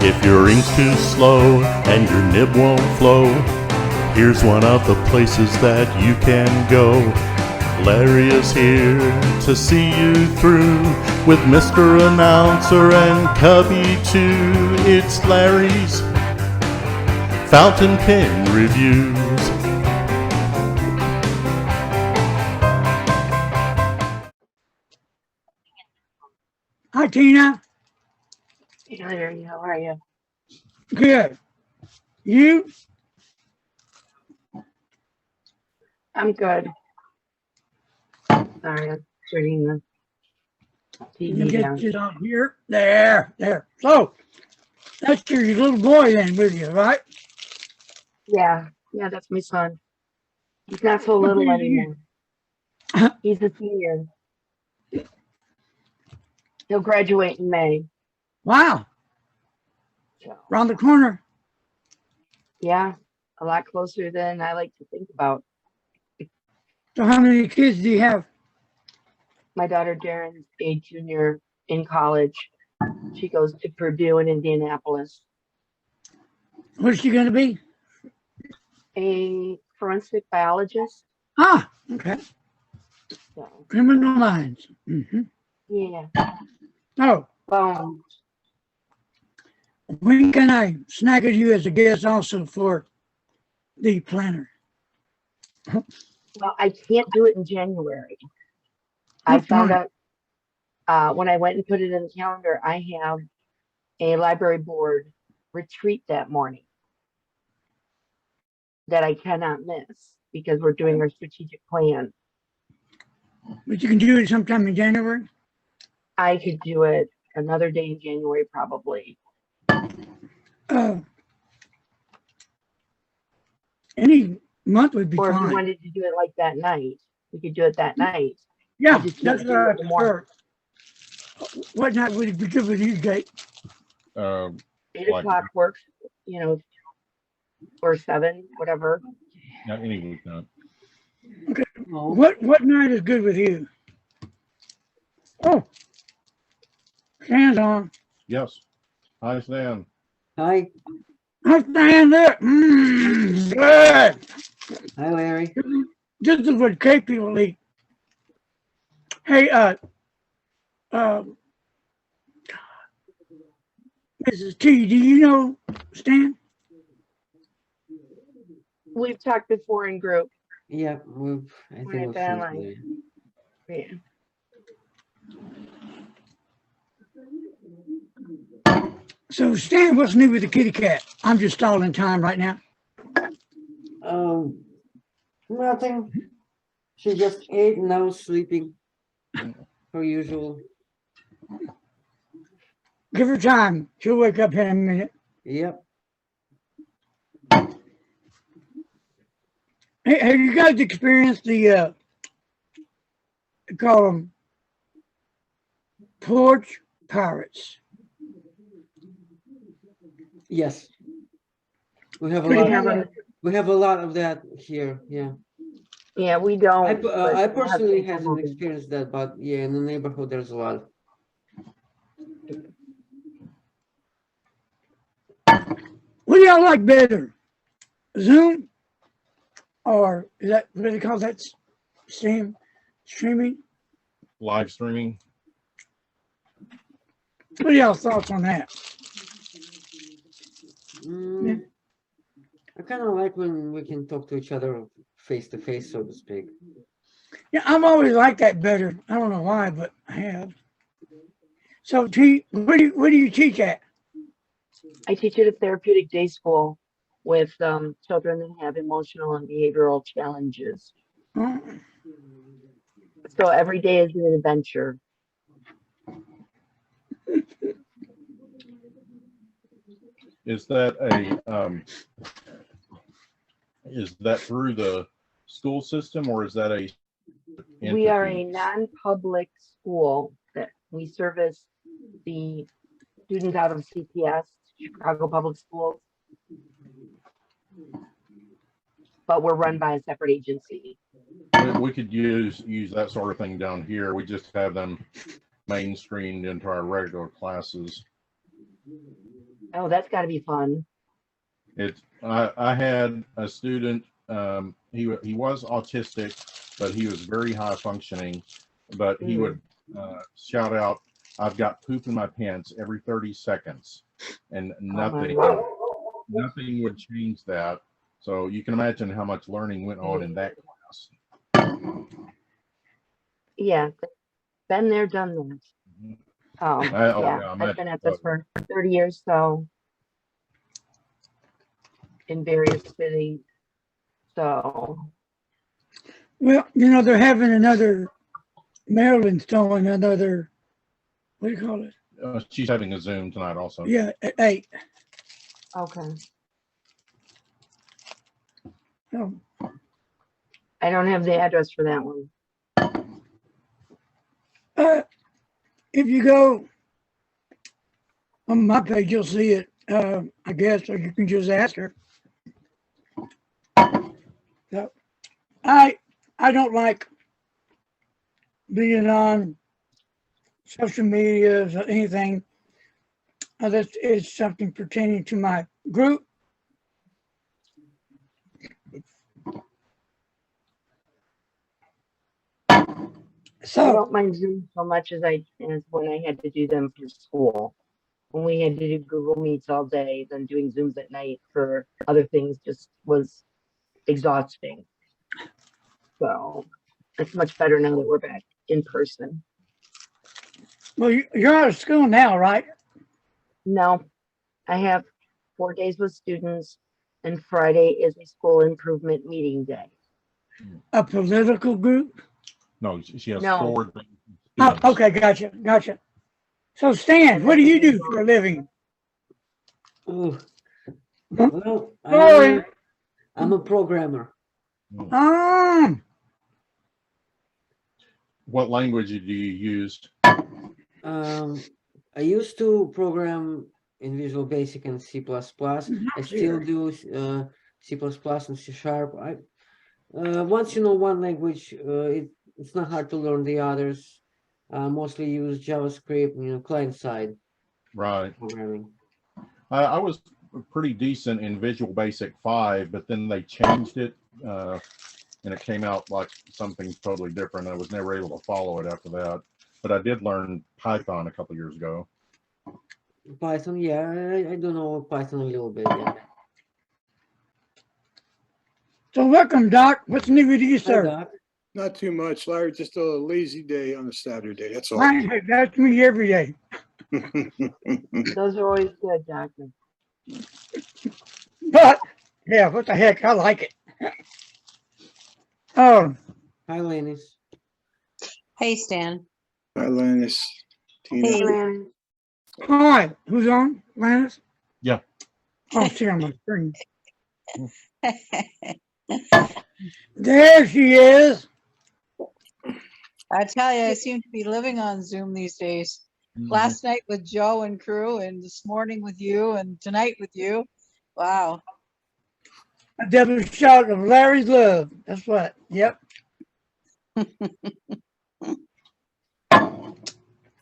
If your ink's too slow and your nib won't flow, here's one of the places that you can go. Larry is here to see you through with Mr. Announcer and Cubby too. It's Larry's Fountain Pen Reviews. Hi, Tina. Hey, Larry, how are you? Good. You? I'm good. Sorry, I'm turning the You TV get down. it on here. There. So, that's your little boy then with you, right? Yeah, that's my son. He's not so little anymore. He's a senior. He'll graduate in May. Wow. So, Around the corner. yeah, a lot closer than I like to think about. So how many kids do you have? My daughter Darren's a junior in college. She goes to Purdue in Indianapolis. What's she going to be? A forensic biologist. Ah, okay. So, Criminal minds. yeah. Oh, Bones. when can I snag at you as a guest also for the planner? Well, I can't do it in January. I found out when I went and put it in the calendar, I have a library board retreat that morning that I cannot miss because we're doing our strategic plan. But you can do it sometime in January? I could do it another day in January, probably. Any month would be or fine. if you wanted to do it like that night, we could do it that night. Yeah, I just can't that's do what it I in the morning. prefer. What night would it be good with you, Jake? 8 o'clock works, or 7, whatever. Not any weeknight. Okay. What night is good with you? Oh, Stan's on. Yes. Hi, Stan. Hi. Hi, Stan there. Good. Hi, Larry. This is what Cape people eat. Hey, Mrs. T, do you know Stan? We've talked before in group. Yeah, I think Right, we've that seen line. today. Yeah. So, Stan, what's new with the kitty cat? I'm just stalling time right now. Nothing. She just ate and now sleeping. Per usual. Give her time. She'll wake up in a minute. Yep. Hey, have you guys experienced the, call them porch pirates? Yes. We have a Pretty lot. common. We have a lot of that here. Yeah. Yeah, we don't. I personally hasn't experienced that, but yeah, in the neighborhood there's a lot. What do y'all like better? Zoom? Or is that what do they call that? Streaming? Live streaming. What are y'all thoughts on that? Yeah. I kind of like when we can talk to each other face to face, so to speak. Yeah, I've always liked that better. I don't know why, but I have. So, T, where do you teach at? I teach at a therapeutic day school with children that have emotional and behavioral challenges. Huh? So every day is an adventure. Is that through the school system, or is that a entity? We are a non-public school that we service the students out of CPS, Chicago Public Schools, but we're run by a separate agency. We could use that sort of thing down here. We just have them mainstreamed into our regular classes. Oh, that's got to be fun. I had a student, he was autistic, but he was very high functioning, but he would shout out, "I've got poop in my pants" every 30 seconds, and nothing would change that. So you can imagine how much learning went on in that class. Yeah, been there, done that. I've been at this for 30 years, so in various cities. So, Well, you know, they're having another, Maryland's throwing another, what do you call it? She's having a Zoom tonight also. Yeah, at 8. okay. Oh, I don't have the address for that one. if you go on my page, you'll see it, I guess, or you can just ask her. So, I don't like being on social media or anything that is something pertaining to my group. I So, don't mind Zoom so much as when I had to do them for school. When we had to do Google Meets all day, then doing Zooms at night for other things just was exhausting. So it's much better now that we're back in person. well, you're out of school now, right? No, I have 4 days with students, and Friday is a school improvement meeting day. A political group? No, she has No. 4 Oh, students. okay, gotcha. So, Stan, what do you do for a living? Oh, Huh? well, Sorry. I'm a programmer. What language do you use? I used to program in Visual Basic and C++. I still do C++ and C#. Once you know one language, it's not hard to learn the others. Mostly use JavaScript, client side Right. programming. I was pretty decent in Visual Basic 5, but then they changed it, and it came out like something totally different. I was never able to follow it after that. But I did learn Python a couple years ago. Python, yeah, I do know Python a little bit, yeah. So, welcome, Doc. What's new with you, Hi, sir? Doc. Not too much, Larry. Just a lazy day on a Saturday. That's all. That's me every day. Those are always good, Doctor. But, yeah, what the heck? I like it. Oh, Hi, Lennis. Hey, Stan. Hi, Lannis. Tina. Hey. Lan. hi. Who's on? Lannis? Yeah. Oh, see on my screen. There she is. I tell you, I seem to be living on Zoom these days. Last night with Joe and crew, and this morning with you, and tonight with you. Wow. A double shot of Larry's love. That's what. Yep.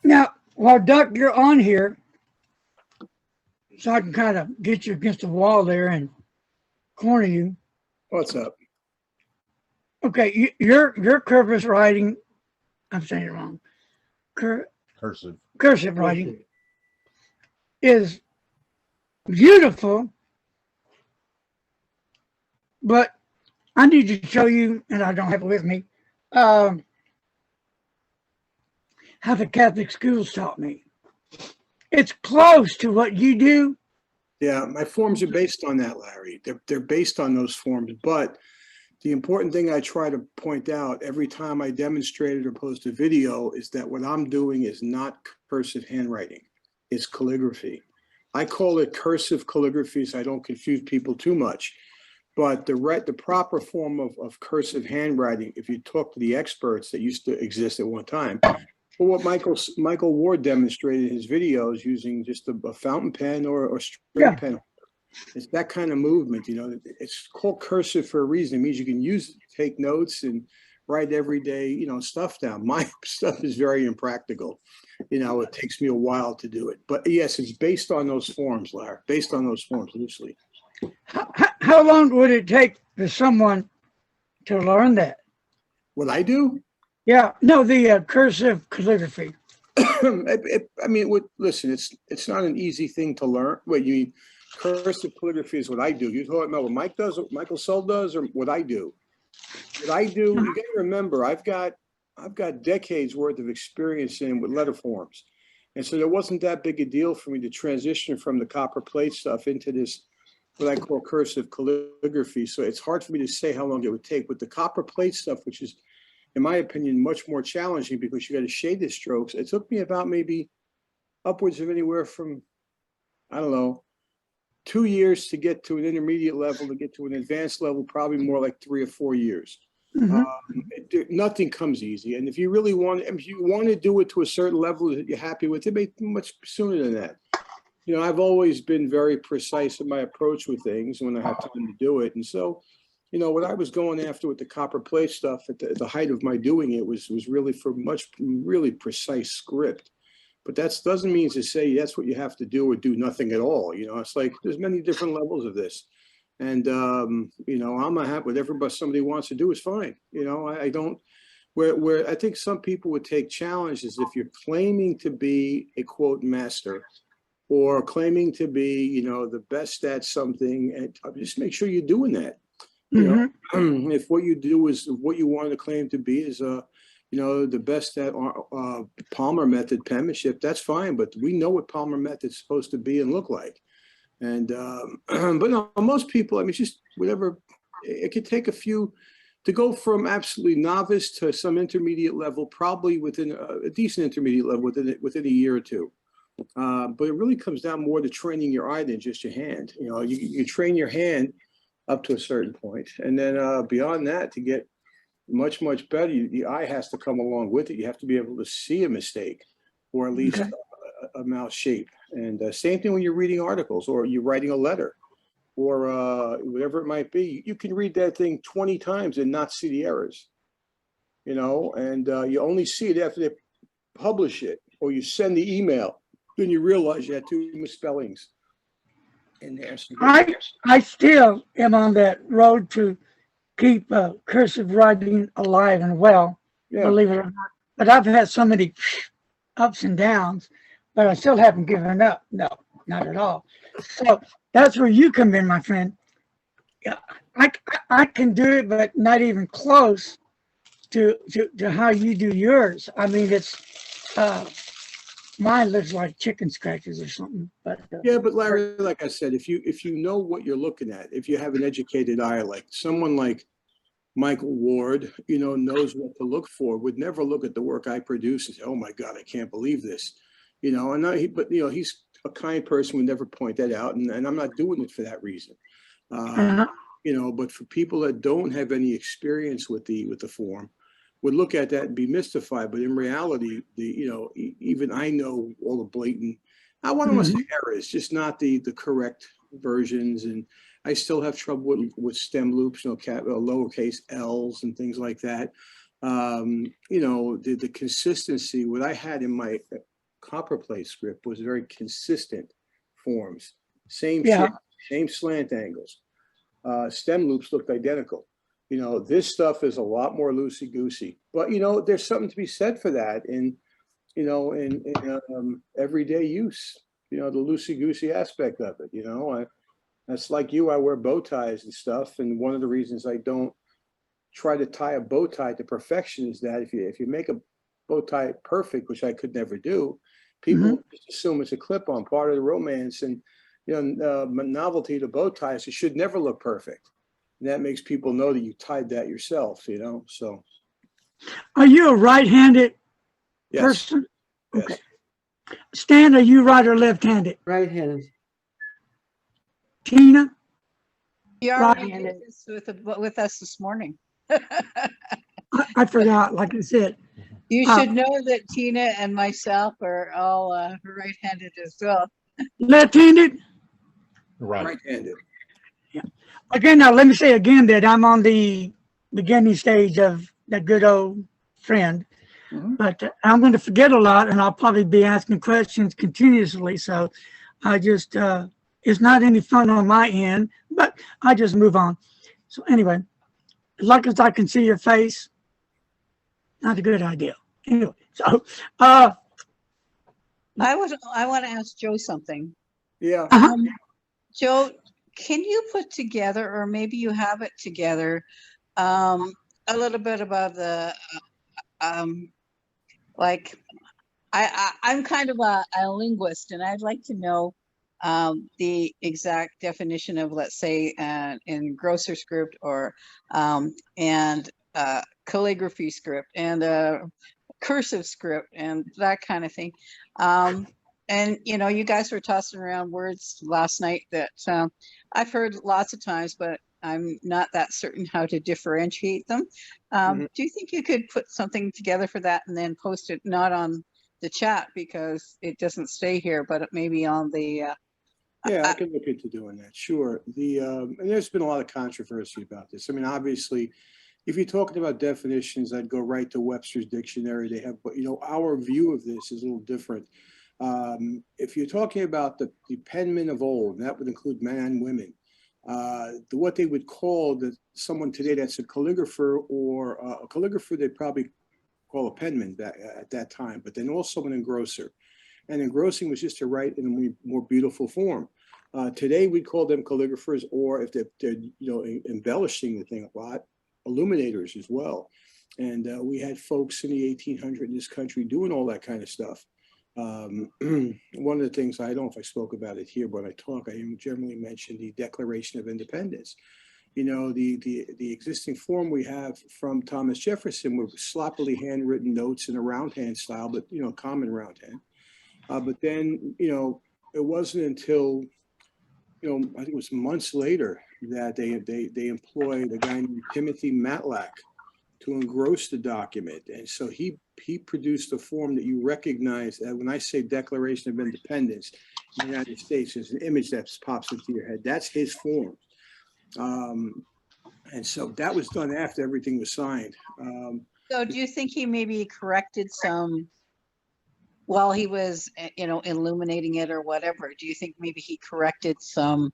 Now, while Doc, you're on here, so I can kind of get you against the wall there and corner you. What's up? Okay, your cursive writing, I'm saying it wrong. Cursive. Cursive writing is beautiful, but I need to show you, and I don't have it with me, how the Catholic schools taught me. It's close to what you do. Yeah, my forms are based on that, Larry. They're based on those forms, but the important thing I try to point out every time I demonstrate it or post a video is that what I'm doing is not cursive handwriting. It's calligraphy. I call it cursive calligraphy so I don't confuse people too much. But the proper form of cursive handwriting, if you talk to the experts that used to exist at one time, well, what Michael Ward demonstrated in his videos using just a fountain pen or straight pen. It's that kind of movement, It's called cursive for a reason. It means you can use it, take notes and write everyday, stuff down. My stuff is very impractical. It takes me a while to do it. But yes, it's based on those forms, Larry, based on those forms loosely. How long would it take for someone to learn that? What I do? Yeah, no, the cursive calligraphy. Listen, it's not an easy thing to learn. Wait, you mean cursive calligraphy is what I do? You talking about what Mike does, what Michael Soul does, or what I do? What I do, you got to remember, I've got decades worth of experience with letter forms, and so there wasn't that big a deal for me to transition from the copper plate stuff into this what I call cursive calligraphy. So it's hard for me to say how long it would take with the copper plate stuff, which is, in my opinion, much more challenging because you got to shade the strokes. It took me about maybe upwards of anywhere from, I don't know, 2 years to get to an intermediate level, to get to an advanced level, probably more like 3 or 4 years. Nothing comes easy. And if you really if you want to do it to a certain level that you're happy with, it may be much sooner than that. I've always been very precise in my approach with things when I have time to do it. And so, what I was going after with the copper plate stuff at the height of my doing it was really for really precise script. But that doesn't mean to say that's what you have to do or do nothing at all. It's like there's many different levels of this. And, I'm a happy whatever somebody wants to do is fine. I don't, where I think some people would take challenge is if you're claiming to be a quote master or claiming to be, the best at something, and just make sure you're doing that. If what you do is what you want to claim to be is, the best at Palmer method penmanship, that's fine. But we know what Palmer method's supposed to be and look like. And, but no, most people, it's just whatever, it could take a few to go from absolutely novice to some intermediate level, probably within a decent intermediate level within a year or two. But it really comes down more to training your eye than just your hand. You train your hand up to a certain point, and then beyond that, to get much better, the eye has to come along with it. You have to be able to see a mistake, or at least a mouse shape. And same thing when you're reading articles or you're writing a letter, or whatever it might be. You can read that thing 20 times and not see the errors. And you only see it after they publish it or you send the email. Then you realize you had 2 misspellings in there. So I still am on that road to keep cursive writing alive and well, believe it or not. But I've had so many ups and downs, but I still haven't given up. No, not at all. So that's where you come in, my friend. Yeah, I can do it, but not even close to how you do yours. It's mine looks like chicken scratches or something. But but Larry, like I said, if you know what you're looking at, if you have an educated eye, like someone like Michael Ward, knows what to look for, would never look at the work I produce and say, "Oh my God, I can't believe this," but he's a kind person, would never point that out, and I'm not doing it for that reason. But for people that don't have any experience with the form, would look at that and be mystified. But in reality, even I know all the blatant, I want to say errors, just not the correct versions. And I still have trouble with stem loops, lowercase L's and things like that. The consistency, what I had in my copperplate script was very consistent forms, same shape, same slant angles. Stem loops looked identical. This stuff is a lot more loosey-goosey, but there's something to be said for that in everyday use, the loosey-goosey aspect of it. That's like you, I wear bow ties and stuff. And one of the reasons I don't try to tie a bow tie to perfection is that if you make a bow tie perfect, which I could never do, people just assume it's a clip-on, part of the romance. And, novelty to bow ties, it should never look perfect. And that makes people know that you tied that yourself, so. Are you a right-handed person? Yes. Okay. Stan, are you right or left-handed? Right-handed. Tina? You already did this with us this morning. I forgot, like I said. You should know that Tina and myself are all right-handed as well. Left-handed? Right-handed. Yeah. Again, now let me say again that I'm on the beginning stage of that good old friend. Mhm. But I'm going to forget a lot, and I'll probably be asking questions continuously. So I just, it's not any fun on my end, but I just move on. So anyway, as long as I can see your face, not a good idea. Anyway, so, I want to ask Joe something. Yeah. Joe, can you put together, or maybe you have it together, a little bit about the, like, I'm kind of a linguist, and I'd like to know the exact definition of, let's say, in grosser script or and calligraphy script and cursive script and that kind of thing. And you guys were tossing around words last night that I've heard lots of times, but I'm not that certain how to differentiate them. Mhm. Do you think you could put something together for that and then post it not on the chat because it doesn't stay here, but it may be on the Yeah, I can look into doing that. Sure. And there's been a lot of controversy about this. I mean, obviously, if you're talking about definitions, I'd go right to Webster's dictionary. They have, but our view of this is a little different. If you're talking about the penmen of old, and that would include men and women, what they would call someone today that's a calligrapher, or a calligrapher, they'd probably call a penman at that time, but then also an engrosser. And engrossing was just to write in a more beautiful form. Today we call them calligraphers, or if they're embellishing the thing a lot, illuminators as well. And we had folks in the 1800s in this country doing all that kind of stuff. One of the things, I don't know if I spoke about it here, but when I talk, I generally mention the Declaration of Independence. The existing form we have from Thomas Jefferson were sloppily handwritten notes in a round hand style, but common round hand. But then, it wasn't until, I think it was months later that they employed a guy named Timothy Matlack to engross the document. And so he produced a form that you recognize. When I say Declaration of Independence in the United States, there's an image that pops into your head. That's his form. And so that was done after everything was signed. So do you think he maybe corrected some while he was, illuminating it or whatever? Do you think maybe he corrected some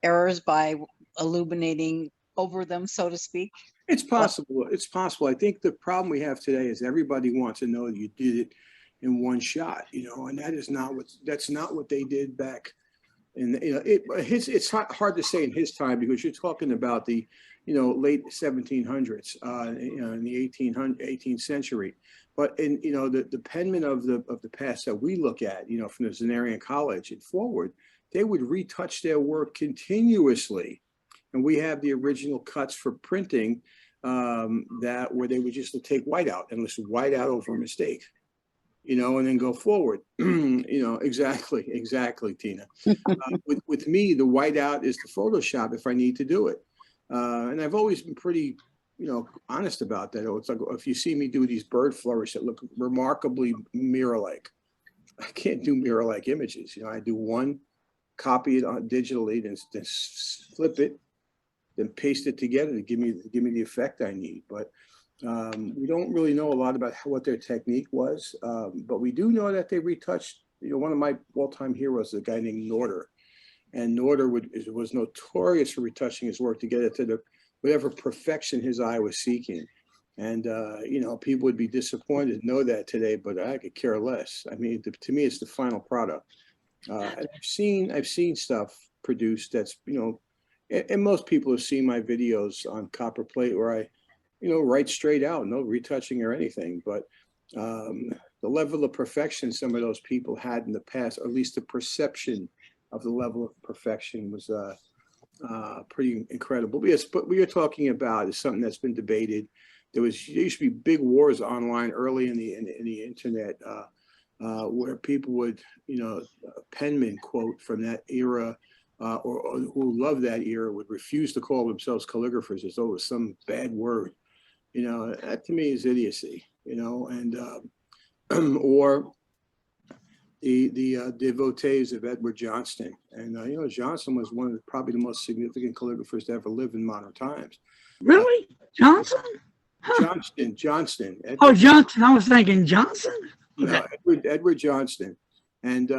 errors by illuminating over them, so to speak? It's possible. It's possible. I think the problem we have today is everybody wants to know that you did it in one shot, and that's not what they did back. And it's hard to say in his time, because you're talking about the late 1700s, in the 18th century. But in the penmen of the past that we look at, from the Zenarian College and forward, they would retouch their work continuously. And we have the original cuts for printing where they would just take white out and list white out over a mistake, and then go forward. Exactly, Tina. With me, the whiteout is the Photoshop if I need to do it. And I've always been pretty, honest about that. It's like, if you see me do these bird flourish that look remarkably mirror-like, I can't do mirror-like images. I do one, copy it digitally, then flip it, then paste it together to give me the effect I need. But we don't really know a lot about what their technique was, but we do know that they retouched. One of my all-time heroes is a guy named Norder, and Norder was notorious for retouching his work to get it to whatever perfection his eye was seeking. And people would be disappointed to know that today, but I could care less. I mean, to me, it's the final product. And I've seen stuff produced that's and most people have seen my videos on copper plate where I write straight out, no retouching or anything. But the level of perfection some of those people had in the past, or at least the perception of the level of perfection, was pretty incredible. Yes, but what you're talking about is something that's been debated. There used to be big wars online early in the internet where people would, penmen quote from that era, or who loved that era, would refuse to call themselves calligraphers as though it was some bad word. That to me is idiocy. And or the devotees of Edward Johnston. And Johnston was one of probably the most significant calligraphers to ever live in modern times. really, Johnson? Johnston. Oh, Johnson. I was thinking Johnson. No, Okay. Edward Johnston, and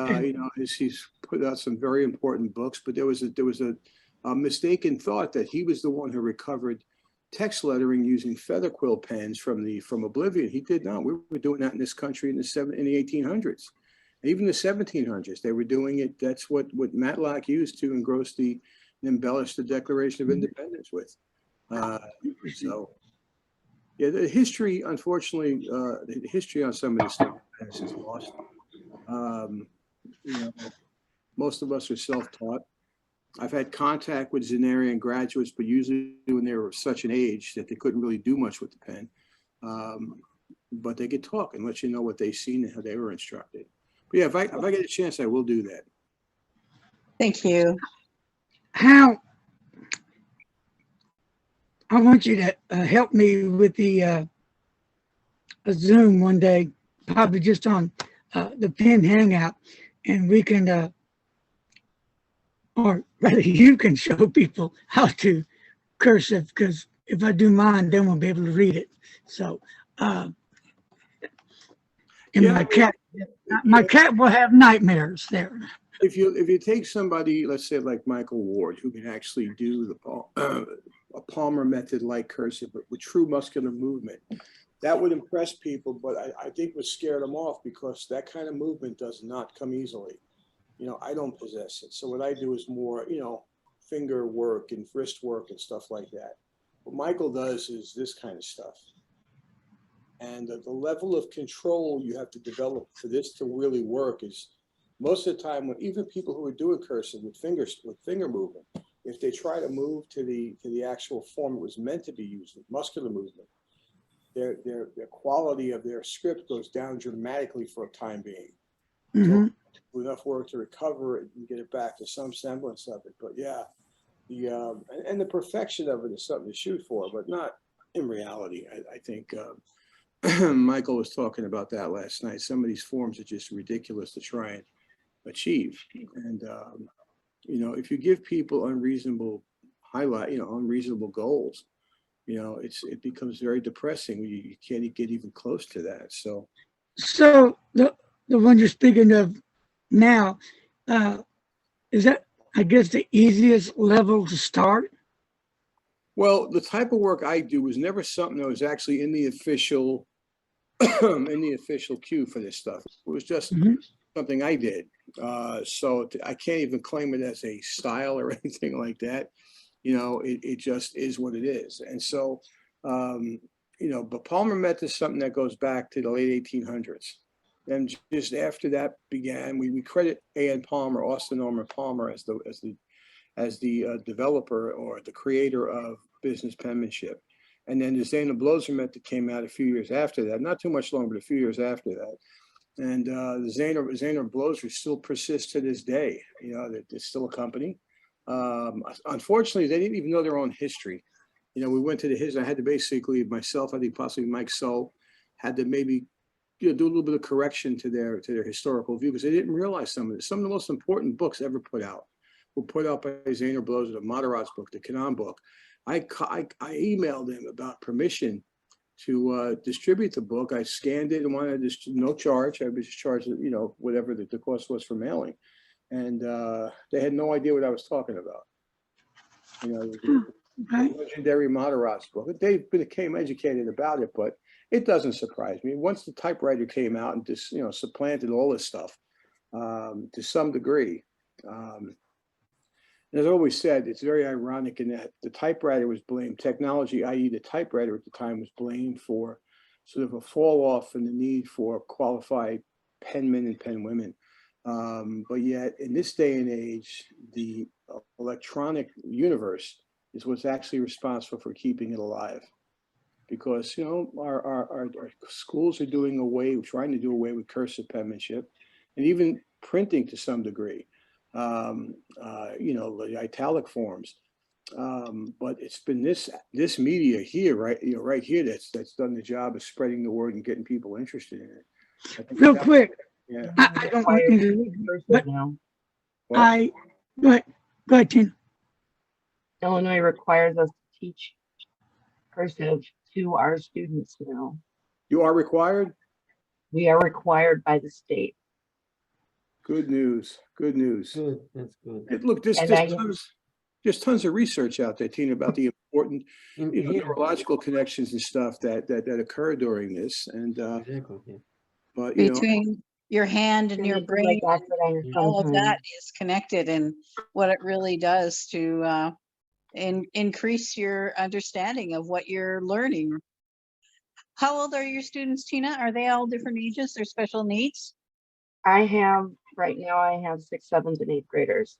he's put out some very important books. But there was a mistaken thought that he was the one who recovered text lettering using feather quill pens from Oblivion. He did not. We were doing that in this country in the 1800s, even the 1700s. They were doing it. That's what Matlack used to embellish the Declaration of Independence with. So. Yeah, the history, unfortunately, the history on some of this stuff is lost. Most of us are self-taught. I've had contact with Zenarian graduates, but usually when they were of such an age that they couldn't really do much with the pen. But they could talk and let you know what they've seen and how they were instructed. But yeah, if I get a chance, I will do that. Thank you. How I want you to help me with the a Zoom one day, probably just on the Pen Hangout, and we can, or rather, you can show people how to cursive, because if I do mine, then we'll be able to read it. So, and Yeah, my cat will have nightmares there. If you take somebody, let's say like Michael Ward, who can actually do a Palmer method like cursive, but with true muscular movement, that would impress people. But I think would scare them off because that kind of movement does not come easily. I don't possess it. So what I do is more, finger work and wrist work and stuff like that. What Michael does is this kind of stuff. And the level of control you have to develop for this to really work is most of the time when even people who are doing cursive with finger movement, if they try to move to the actual form it was meant to be used with muscular movement, their quality of their script goes down dramatically for a time being. So enough work to recover it and get it back to some semblance of it. But yeah, the perfection of it is something to shoot for, but not in reality. I think Michael was talking about that last night. Some of these forms are just ridiculous to try and achieve. And if you give people unreasonable goals, it becomes very depressing when you can't get even close to that. So the one you're speaking of now, is that, I guess, the easiest level to start? Well, the type of work I do was never something that was actually in the official queue for this stuff. It was just something I did. So I can't even claim it as a style or anything like that. It just is what it is. And so, but Palmer method is something that goes back to the late 1800s. And just after that began, we credit A.N. Palmer, Austin Norman Palmer, as the developer or the creator of business penmanship. And then the Zehner-Bloser method came out a few years after that, not too much longer, but a few years after that. And the Zehner-Bloser still persists to this day. It's still a company. Unfortunately, they didn't even know their own history. We went to the history. I had to basically, myself, I think possibly Mike Sull, had to maybe do a little bit of correction to their historical view because they didn't realize some of the most important books ever put out were put out by Zehner-Bloser, the Moderat's book, the Kanon book. I emailed him about permission to distribute the book. I scanned it and wanted no charge. I was just charged, whatever the cost was for mailing. And they had no idea what I was talking about. The legendary Moderat's book. They became educated about it, but it doesn't surprise me. Once the typewriter came out and just, supplanted all this stuff to some degree. And as I always said, it's very ironic in that the typewriter was blamed, technology, i.e. the typewriter at the time was blamed for sort of a fall off in the need for qualified penmen and penwomen. But yet in this day and age, the electronic universe is what's actually responsible for keeping it alive. Because, our schools are trying to do away with cursive penmanship and even printing to some degree. The italic forms, but it's been this media here, right here, that's done the job of spreading the word and getting people interested in it. Real quick, yeah. I don't want to, but Well, go ahead, Tina. Illinois requires us to teach cursive to our students now. You are required? We are required by the state. Good news. Good news. Good, that's good. Look, And there's tons of research out there, Tina, about the important Yeah, neurological connections and stuff that occur during this. And exactly. Yeah. but Between your hand and your brain, all of that is connected, and what it really does to increase your understanding of what you're learning. How old are your students, Tina? Are they all different ages or special needs? Right now I have 6th, 7th, and 8th graders.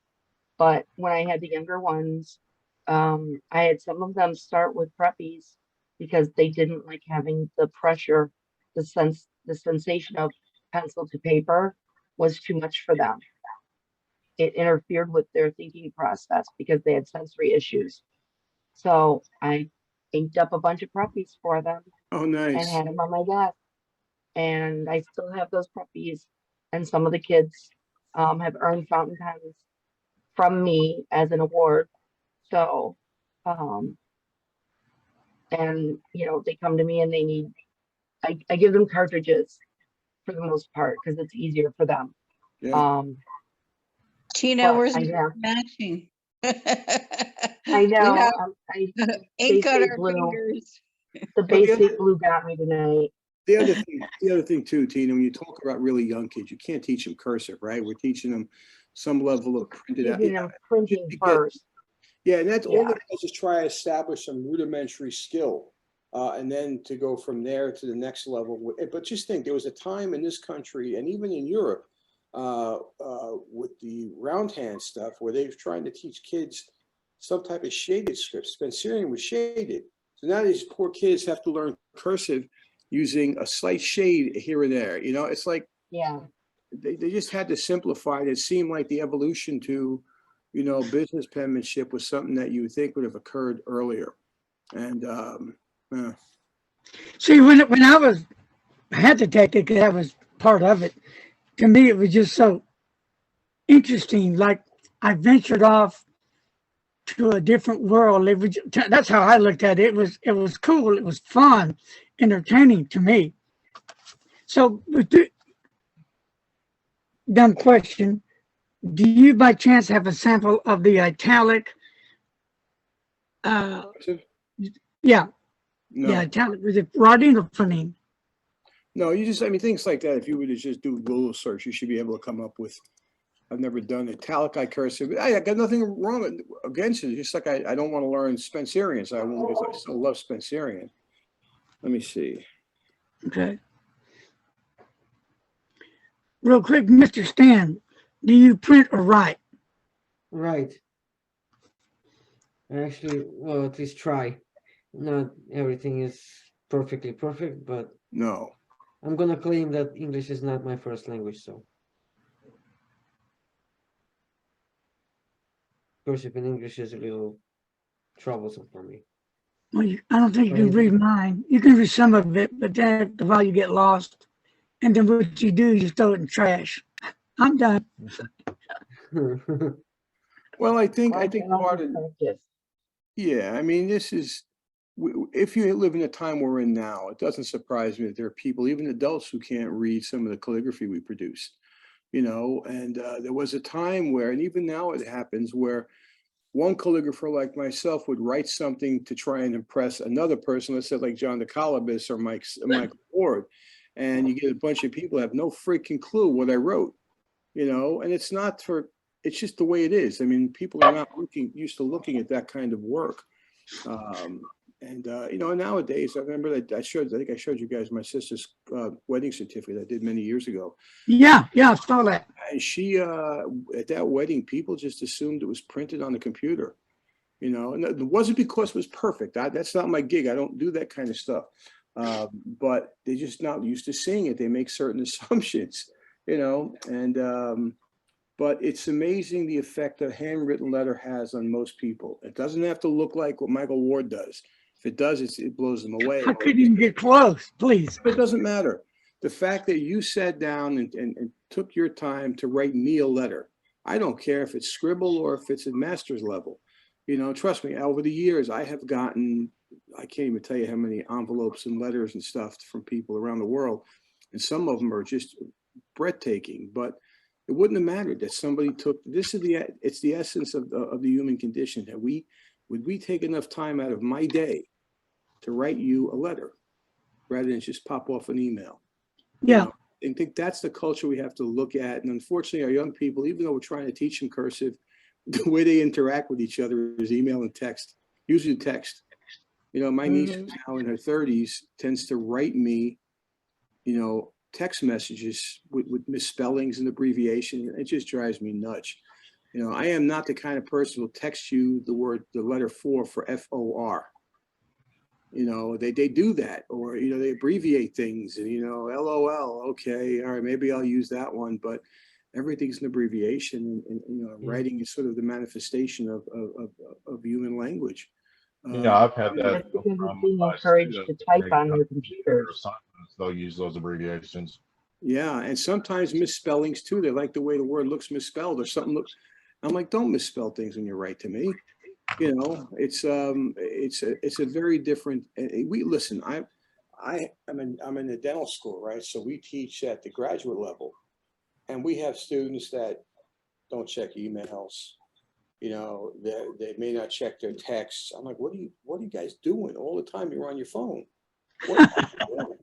But when I had the younger ones, I had some of them start with preppies because they didn't like having the pressure, the sensation of pencil to paper was too much for them. It interfered with their thinking process because they had sensory issues. So I inked up a bunch of preppies for them. oh, And nice. had them on my desk. And I still have those preppies. And some of the kids have earned fountain pens from me as an award. So, and they come to me and they need, I give them cartridges for the most part because it's easier for them. Yeah. Tina, but where's I know, matching? I know. We have ink on State our Blue. fingers. The Bay State Blue got me tonight. The other thing too, Tina, when you talk about really young kids, you can't teach them cursive, right? We're teaching them some level of printed out. Giving them printing first. Yeah, and that's all it does is try to establish some rudimentary skill, and then to go from there to the next level. But just think, there was a time in this country and even in Europe with the round hand stuff where they were trying to teach kids some type of shaded script. Spencerian was shaded. So now these poor kids have to learn cursive using a slight shade here and there. It's like they just had to simplify it. It seemed like the evolution to business penmanship was something that you would think would have occurred earlier. And See, when I had to take it because I was part of it, to me it was just so interesting. Like I ventured off to a different world. That's how I looked at it. It was cool. It was fun, entertaining to me. So, dumb question. Do you by chance have a sample of the italic? no. Italic, was it writing or phoneme? No, things like that. If you were to just do a Google search, you should be able to come up with. I've never done italic cursive. I got nothing wrong against it. Just like I don't want to learn Spencerian. So I still love Spencerian. Let me see. Okay. Real quick, Mr. Stan, do you print or write? Right. Actually, well, at least try. Not everything is perfectly perfect, but no. I'm gonna claim that English is not my first language, so cursive in English is a little troublesome for me. Well, I don't think you can read mine. You can read some of it, but then after a while you get lost. And then what you do, you throw it in the trash. I'm done. Well, I think part of this is, if you live in the time we're in now, it doesn't surprise me that there are people, even adults, who can't read some of the calligraphy we produce. And there was a time where, and even now it happens, where one calligrapher like myself would write something to try and impress another person, let's say like John DeCalabis or Michael Ward, and you get a bunch of people who have no freaking clue what I wrote, and it's just the way it is. People are not used to looking at that kind of work. Nowadays, I remember that I think I showed you guys my sister's wedding certificate I did many years ago. Yeah, I saw that. And she, at that wedding, people just assumed it was printed on the computer, and it wasn't because it was perfect. That's not my gig. I don't do that kind of stuff. But they're just not used to seeing it. They make certain assumptions, but it's amazing the effect a handwritten letter has on most people. It doesn't have to look like what Michael Ward does. If it does, it blows them away. I couldn't even get close, please. It doesn't matter. The fact that you sat down and took your time to write me a letter, I don't care if it's scribble or if it's at master's level. Trust me, over the years, I have gotten I can't even tell you how many envelopes and letters and stuff from people around the world. And some of them are just breathtaking, but it wouldn't have mattered that somebody took, it's the essence of the human condition, that would we take enough time out of my day to write you a letter rather than just pop off an email? Yeah. You know, I think that's the culture we have to look at. And unfortunately, our young people, even though we're trying to teach them cursive, the way they interact with each other is email and text, usually text. You know, my niece is now in her 30s, tends to write me, you know, text messages with misspellings and abbreviation. It just drives me nuts. You know, I am not the kind of person who will text you the letter for FOR. You know, they do that, or, you know, they abbreviate things and, you know, LOL. Okay. All right. Maybe I'll use that one, but everything's an abbreviation, and you know, writing is sort of the manifestation of human language. Yeah, I've had that That's because it's from being my encouraged to students. type They on their their computers. assignments, they'll use those abbreviations. Yeah, and sometimes misspellings too. They like the way the word looks misspelled or something looks. I'm like, don't misspell things when you write to me. You know, it's a very different. We listen. I'm in the dental school, right? So we teach at the graduate level, and we have students that don't check emails. You know, they may not check their texts. I'm like, what are you guys doing all the time? You're on your phone. What are you doing?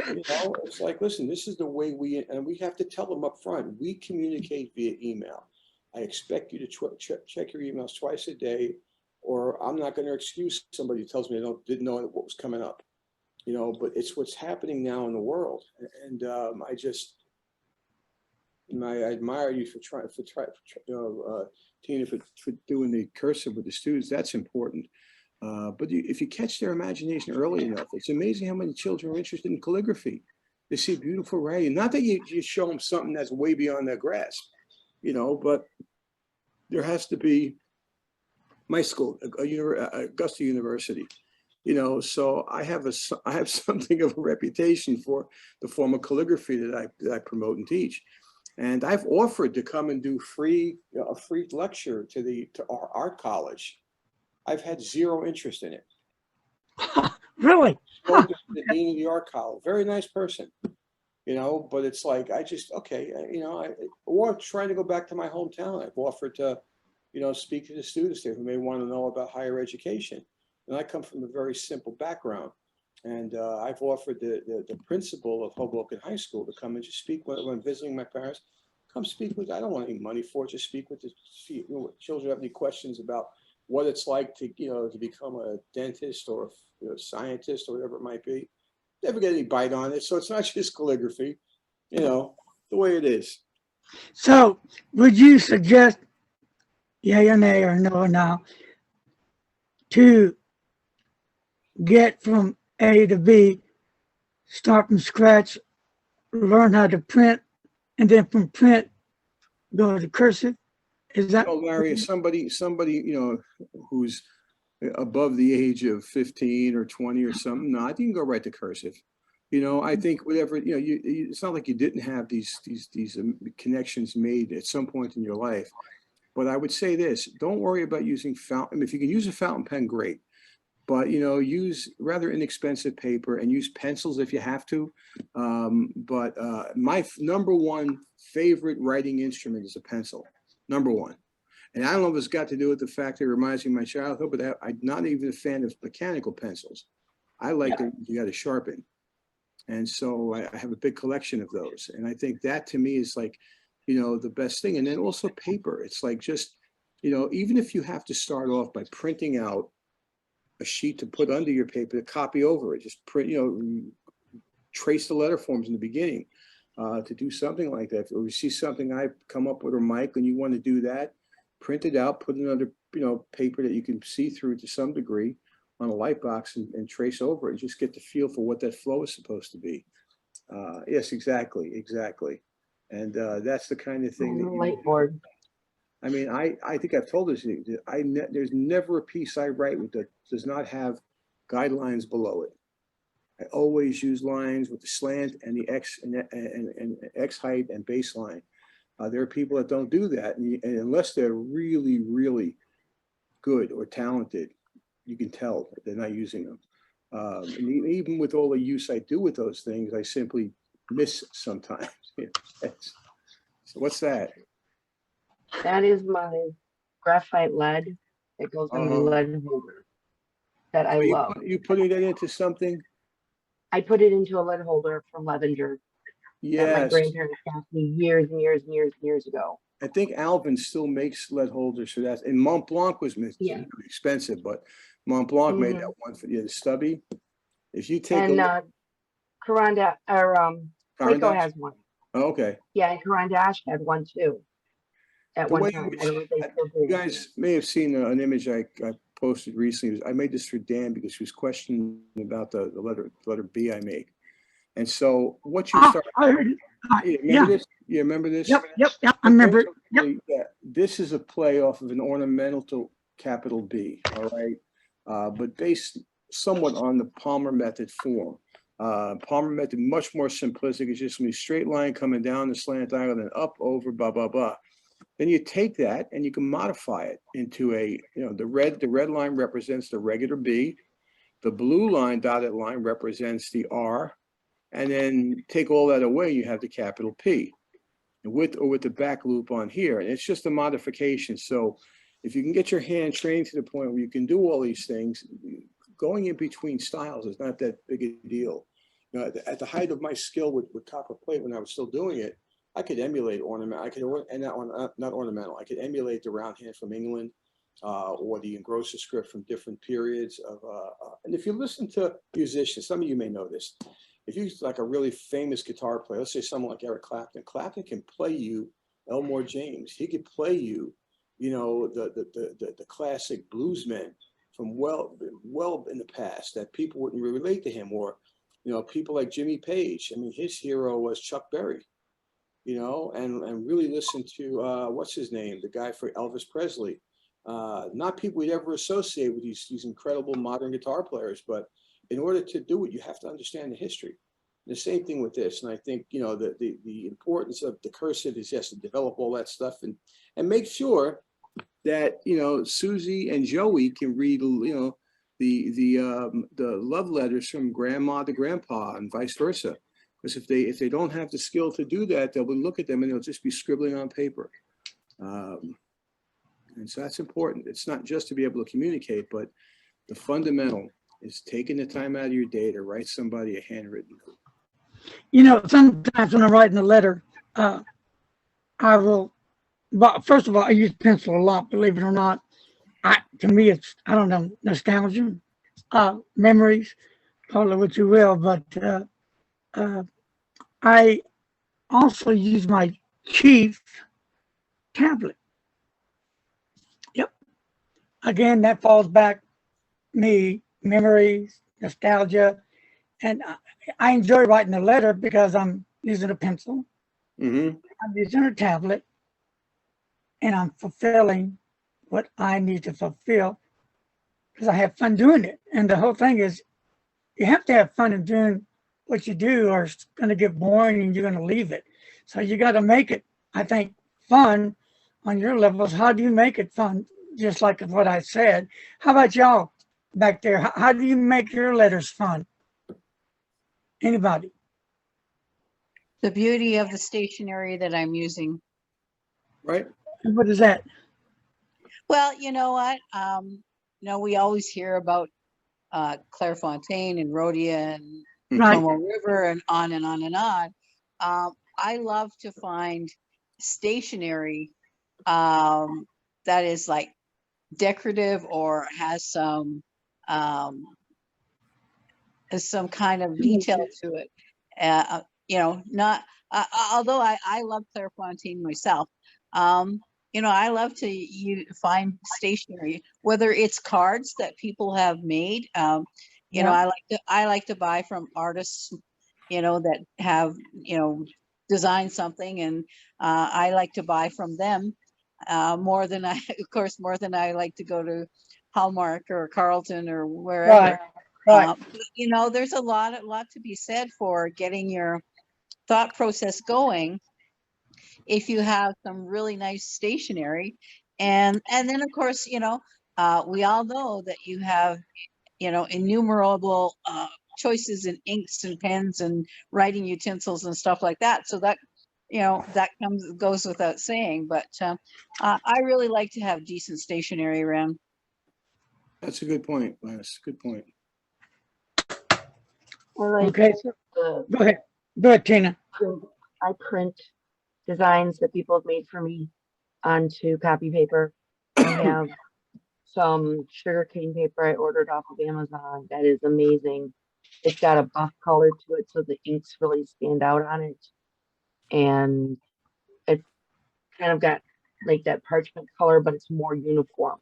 You know, it's like, listen, this is the way we have to tell them up front. We communicate via email. I expect you to check your emails twice a day, or I'm not going to excuse somebody who tells me they didn't know what was coming up. You know, but it's what's happening now in the world, and I admire you for Tina, for doing the cursive with the students. That's important. But if you catch their imagination early enough, it's amazing how many children are interested in calligraphy. They see beautiful writing. Not that you show them something that's way beyond their grasp, you know, but there has to be my school, Augusta University, you know, so I have something of a reputation for the form of calligraphy that I promote and teach. And I've offered to come and do a free lecture to our art college. I've had zero interest in it. Really? Spoke to the dean of the art college, very nice person, you know, but it's like, you know, or trying to go back to my hometown. I've offered to, you know, speak to the students there who may want to know about higher education. And I come from a very simple background. And I've offered the principal of Hoboken High School to come and just speak when visiting my parents. Come speak with, I don't want any money for it, just speak with the children who have any questions about what it's like to, you know, to become a dentist or a scientist or whatever it might be. Never get any bite on it. So it's not just calligraphy, you know, the way it is. So would you suggest, yay or nay or no or now, to get from A to B, start from scratch, learn how to print, and then from print, go to cursive? Is that? Oh, Larry, somebody, you know, who's above the age of 15 or 20 or something, no, I think you can go right to cursive. You know, I think whatever, you know, it's not like you didn't have these connections made at some point in your life. But I would say this, don't worry about using fountain. I mean, if you can use a fountain pen, great. But, you know, use rather inexpensive paper and use pencils if you have to. But my number one favorite writing instrument is a pencil, number one. And I don't know if it's got to do with the fact that it reminds me of my childhood, but I'm not even a fan of mechanical pencils. I like them, you got to sharpen. And so I have a big collection of those. And I think that to me is like, you know, the best thing. And then also paper. It's like just, you know, even if you have to start off by printing out a sheet to put under your paper to copy over it, just print, you know, trace the letter forms in the beginning to do something like that. Or you see something I come up with, or Mike, and you want to do that, print it out, put it under, you know, paper that you can see through to some degree on a light box and trace over it and just get the feel for what that flow is supposed to be. Yes, exactly. And that's the kind of thing that you Whiteboard. I mean, I think I've told this, there's never a piece I write with that does not have guidelines below it. I always use lines with the slant and the X and X height and baseline. There are people that don't do that. And unless they're really, really good or talented, you can tell that they're not using them. And even with all the use I do with those things, I simply miss sometimes. So what's that? That is my graphite lead that goes in the lead holder that I love. You putting that into something? I put it into a lead holder from Levenger that my Yes. grandparents got me years and years and years and years ago. I think Alvin still makes lead holders for that. And Mont Blanc was expensive, but Mont Blanc made that one for the stubby. If you take Caran or Clayco has one. Oh, okay. Yeah, and Caran d'Ache had one too. At one time, I don't know if they still do. You guys may have seen an image I posted recently. I made this for Dan because she was questioning about the letter B I make. And so what you start. You remember this? You remember this? Yep. I remember it. Yep. Yeah, this is a play off of an ornamental capital B. All right, but based somewhat on the Palmer method form. Palmer method much more simplistic. It's just a straight line coming down the slant aisle and then up, over, blah blah blah. Then you take that and you can modify it into a, the red line represents the regular B, the blue line dotted line represents the R, and then take all that away, you have the capital P, with the back loop on here. And it's just a modification. So if you can get your hand trained to the point where you can do all these things, going in between styles is not that big a deal. At the height of my skill with copper plate, when I was still doing it, I could emulate ornament. I could, and not ornamental. I could emulate the round hand from England, or the engrosser script from different periods of. And if you listen to musicians, some of you may know this. If you're like a really famous guitar player, let's say someone like Eric Clapton. Clapton can play you Elmore James. He could play you, the classic bluesmen from well in the past that people wouldn't really relate to him, or people like Jimmy Page. I mean, his hero was Chuck Berry. And really listen to what's his name, the guy for Elvis Presley. Not people we'd ever associate with these incredible modern guitar players, but in order to do it, you have to understand the history. The same thing with this, and I think the importance of the cursive is to develop all that stuff and make sure that Susie and Joey can read the love letters from grandma to grandpa and vice versa. Because if they don't have the skill to do that, they'll look at them and they'll just be scribbling on paper. And so that's important. It's not just to be able to communicate, but the fundamental is taking the time out of your day to write somebody a handwritten note. Sometimes when I'm writing a letter, I will, but first of all, I use pencil a lot, believe it or not. To me, it's, I don't know, nostalgia, memories, call it what you will, but I also use my Chief tablet. Yep. Again, that falls back me, memories, nostalgia, and I enjoy writing a letter because I'm using a pencil. I'm using a tablet, and I'm fulfilling what I need to fulfill because I have fun doing it. And the whole thing is, you have to have fun in doing what you do, or it's going to get boring and you're going to leave it. So you got to make it, I think, fun on your levels. How do you make it fun? Just like what I said. How about y'all back there? How do you make your letters fun? Anybody? The beauty of the stationery that I'm using. Right. And what is that? Well, you know what? We always hear about Clairefontaine and Rhodia and Tomo River and on and on and on. I love to find stationery that is like decorative or has some kind of detail to it. Not although I love Clairefontaine myself. I love to find stationery, whether it's cards that people have made. I like to buy from artists, that have, designed something, and I like to buy from them more than I like to go to Hallmark or Carlton or wherever. Right. There's a lot to be said for getting your thought process going if you have some really nice stationery. And then of course, we all know that you have, you know, innumerable choices in inks and pens and writing utensils and stuff like that. So that, you know, that goes without saying. But I really like to have decent stationery around. That's a good point, Linus. Good point. Okay, so The go ahead. Go ahead, Tina. I print designs that people have made for me onto copy paper. I have some sugarcane paper I ordered off of Amazon that is amazing. It's got a buff color to it, so the inks really stand out on it. And it's kind of got like that parchment color, but it's more uniform.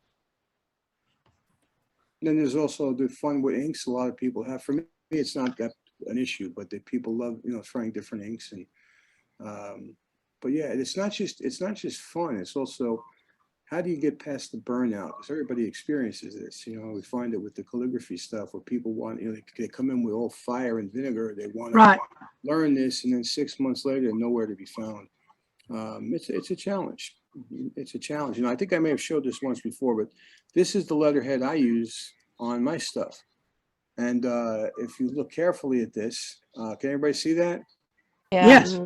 Then there's also the fun with inks a lot of people have. For me, it's not that an issue, but that people love, you know, trying different inks. And but yeah, it's not just fun. It's also, how do you get past the burnout? Because everybody experiences this. You know, we find it with the calligraphy stuff where people want, you know, they come in with all fire and vinegar. They want to Right. learn this, and then 6 months later, they're nowhere to be found. It's a challenge. It's a challenge. You know, I think I may have showed this once before, but this is the letterhead I use on my stuff. And if you look carefully at this, can everybody see that? Yeah. Yes.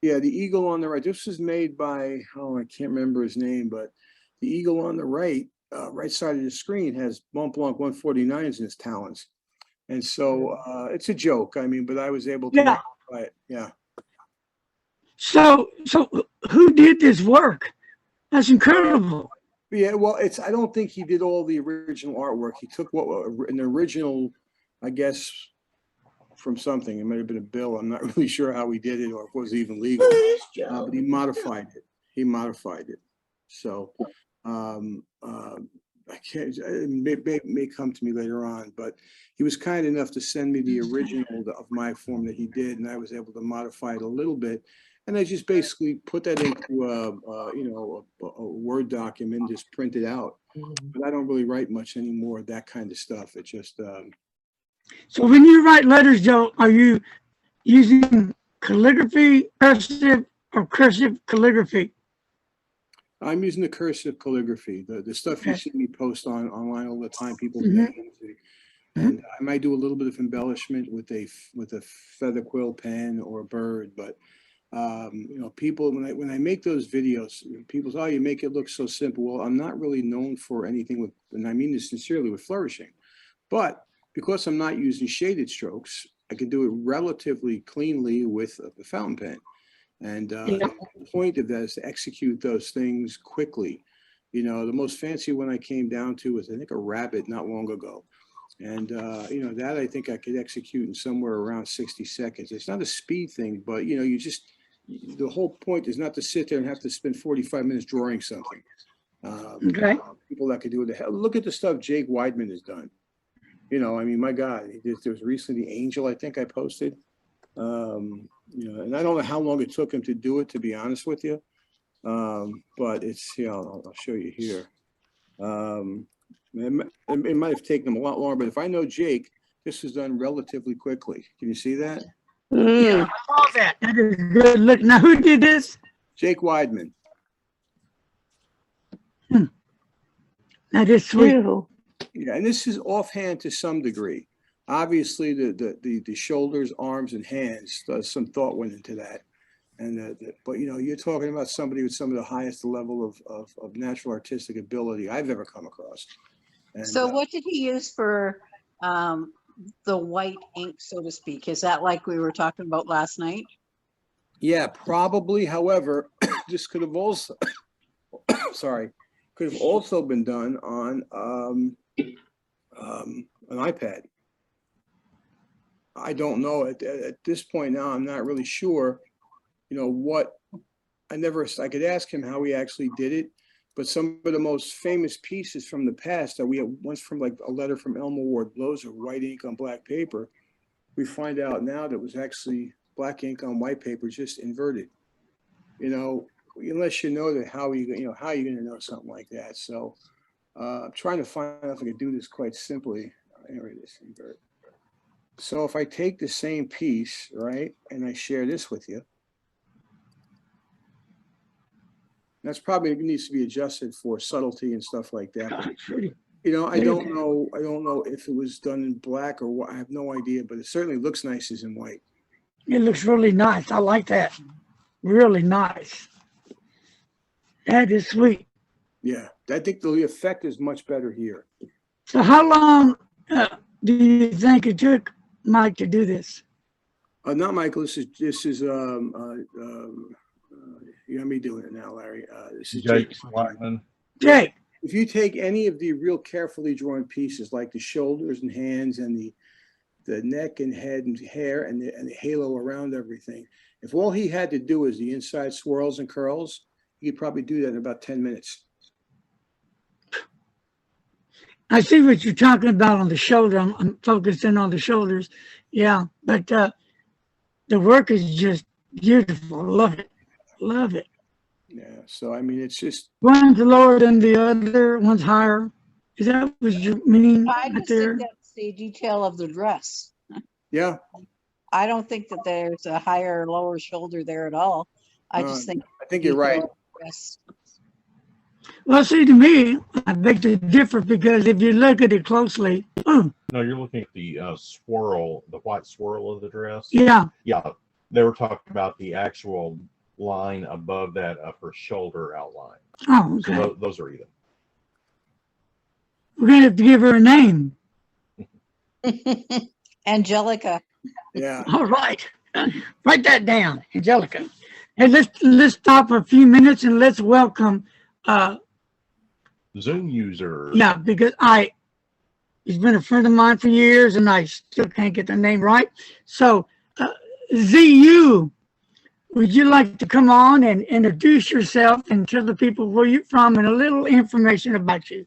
Yeah, the eagle on the right. This was made by, oh, I can't remember his name, but the eagle on the right, right side of the screen has Mont Blanc 149s in his talons. And so it's a joke. I mean, but I was able to Yeah. modify it. Yeah. So who did this work? That's incredible. Yeah, well, I don't think he did all the original artwork. He took an original, I guess, from something. It might have been a bill. I'm not really sure how he did it or if it was even legal. But he modified it. So I can't, it may come to me later on, but he was kind enough to send me the original of my form that he did, and I was able to modify it a little bit. And I just basically put that into a Word document, just print it out. But I don't really write much anymore of that kind of stuff. It just So when you write letters, Joe, are you using calligraphy, cursive, or cursive calligraphy? I'm using the cursive calligraphy, the stuff you Okay. see me post online all the time, people's Mhm. names. And I might do a little bit of embellishment with a feather quill pen or a bird, but you know, people, when I make those videos, people say, "Oh, you make it look so simple." Well, I'm not really known for anything with, and I mean this sincerely, with flourishing. But because I'm not using shaded strokes, I can do it relatively cleanly with a fountain pen. And Yeah. the point of that is to execute those things quickly. You know, the most fancy one I came down to was, I think, a rabbit not long ago. And, you know, that I think I could execute in somewhere around 60 seconds. It's not a speed thing, but, you know, the whole point is not to sit there and have to spend 45 minutes drawing something. Okay. People that could do it. Look at the stuff Jake Weidman has done. You know, I mean, my God, there was recently the Angel, I think I posted. You know, and I don't know how long it took him to do it, to be honest with you. But it's, you know, I'll show you here. It might have taken him a lot longer, but if I know Jake, this was done relatively quickly. Can you see that? Yeah, I saw that. That is good look. Now, who did this? Jake Weidman. That is sweet. Yeah, and this is offhand to some degree. Obviously, the shoulders, arms, and hands, some thought went into that. And but you know, you're talking about somebody with some of the highest level of natural artistic ability I've ever come across. And, So what did he use for the white ink, so to speak? Is that like we were talking about last night? yeah, probably. However, this could have also, sorry, could have also been done on an iPad. I don't know at this point now. I'm not really sure. You know what? I could ask him how he actually did it, but some of the most famous pieces from the past that we have, once from like a letter from Elmer Ward Blows, or white ink on black paper, we find out now that it was actually black ink on white paper, just inverted. You know, unless you know that, how are you going to know something like that? So I'm trying to find out if I could do this quite simply. Here it is, invert. So if I take the same piece, right, and I share this with you, that's probably needs to be adjusted for subtlety and stuff like that. God, pretty. You know, I don't know if it was done in black or what. I have no idea, but it certainly looks nice as in white. It looks really nice. I like that. Really nice. That is sweet. Yeah, I think the effect is much better here. So how long do you think it took Mike to do this? Not Michael. This is you got me doing it now, Larry. This is Jake Jake. Slatman. Jake. If you take any of the real carefully drawn pieces, like the shoulders and hands and the neck and head and hair and the halo around everything, if all he had to do is the inside swirls and curls, he could probably do that in about 10 minutes. I see what you're talking about on the shoulder. I'm focused in on the shoulders. Yeah, but the work is just beautiful. Love it. Love it. Yeah, so I mean, it's just One's lower than the other, one's higher. Is that what you mean I right just there? think that's the detail of the dress. yeah. I don't think that there's a higher or lower shoulder there at all. I just think I think you're right. detail of the dress. Well, see, to me, I beg to differ because if you look at it closely, No, you're looking at the swirl, the white swirl of the dress. yeah, Yeah, they were talking about the actual line above that of her shoulder outline. oh, So okay. those are even. We're gonna have to give her a name. Angelica. Yeah. All right, write that down, Angelica. Hey, let's stop for a few minutes and let's welcome. Zoom user. Yeah, because he's been a friend of mine for years, and I still can't get the name right. So, ZU, would you like to come on and introduce yourself and tell the people where you're from and a little information about you?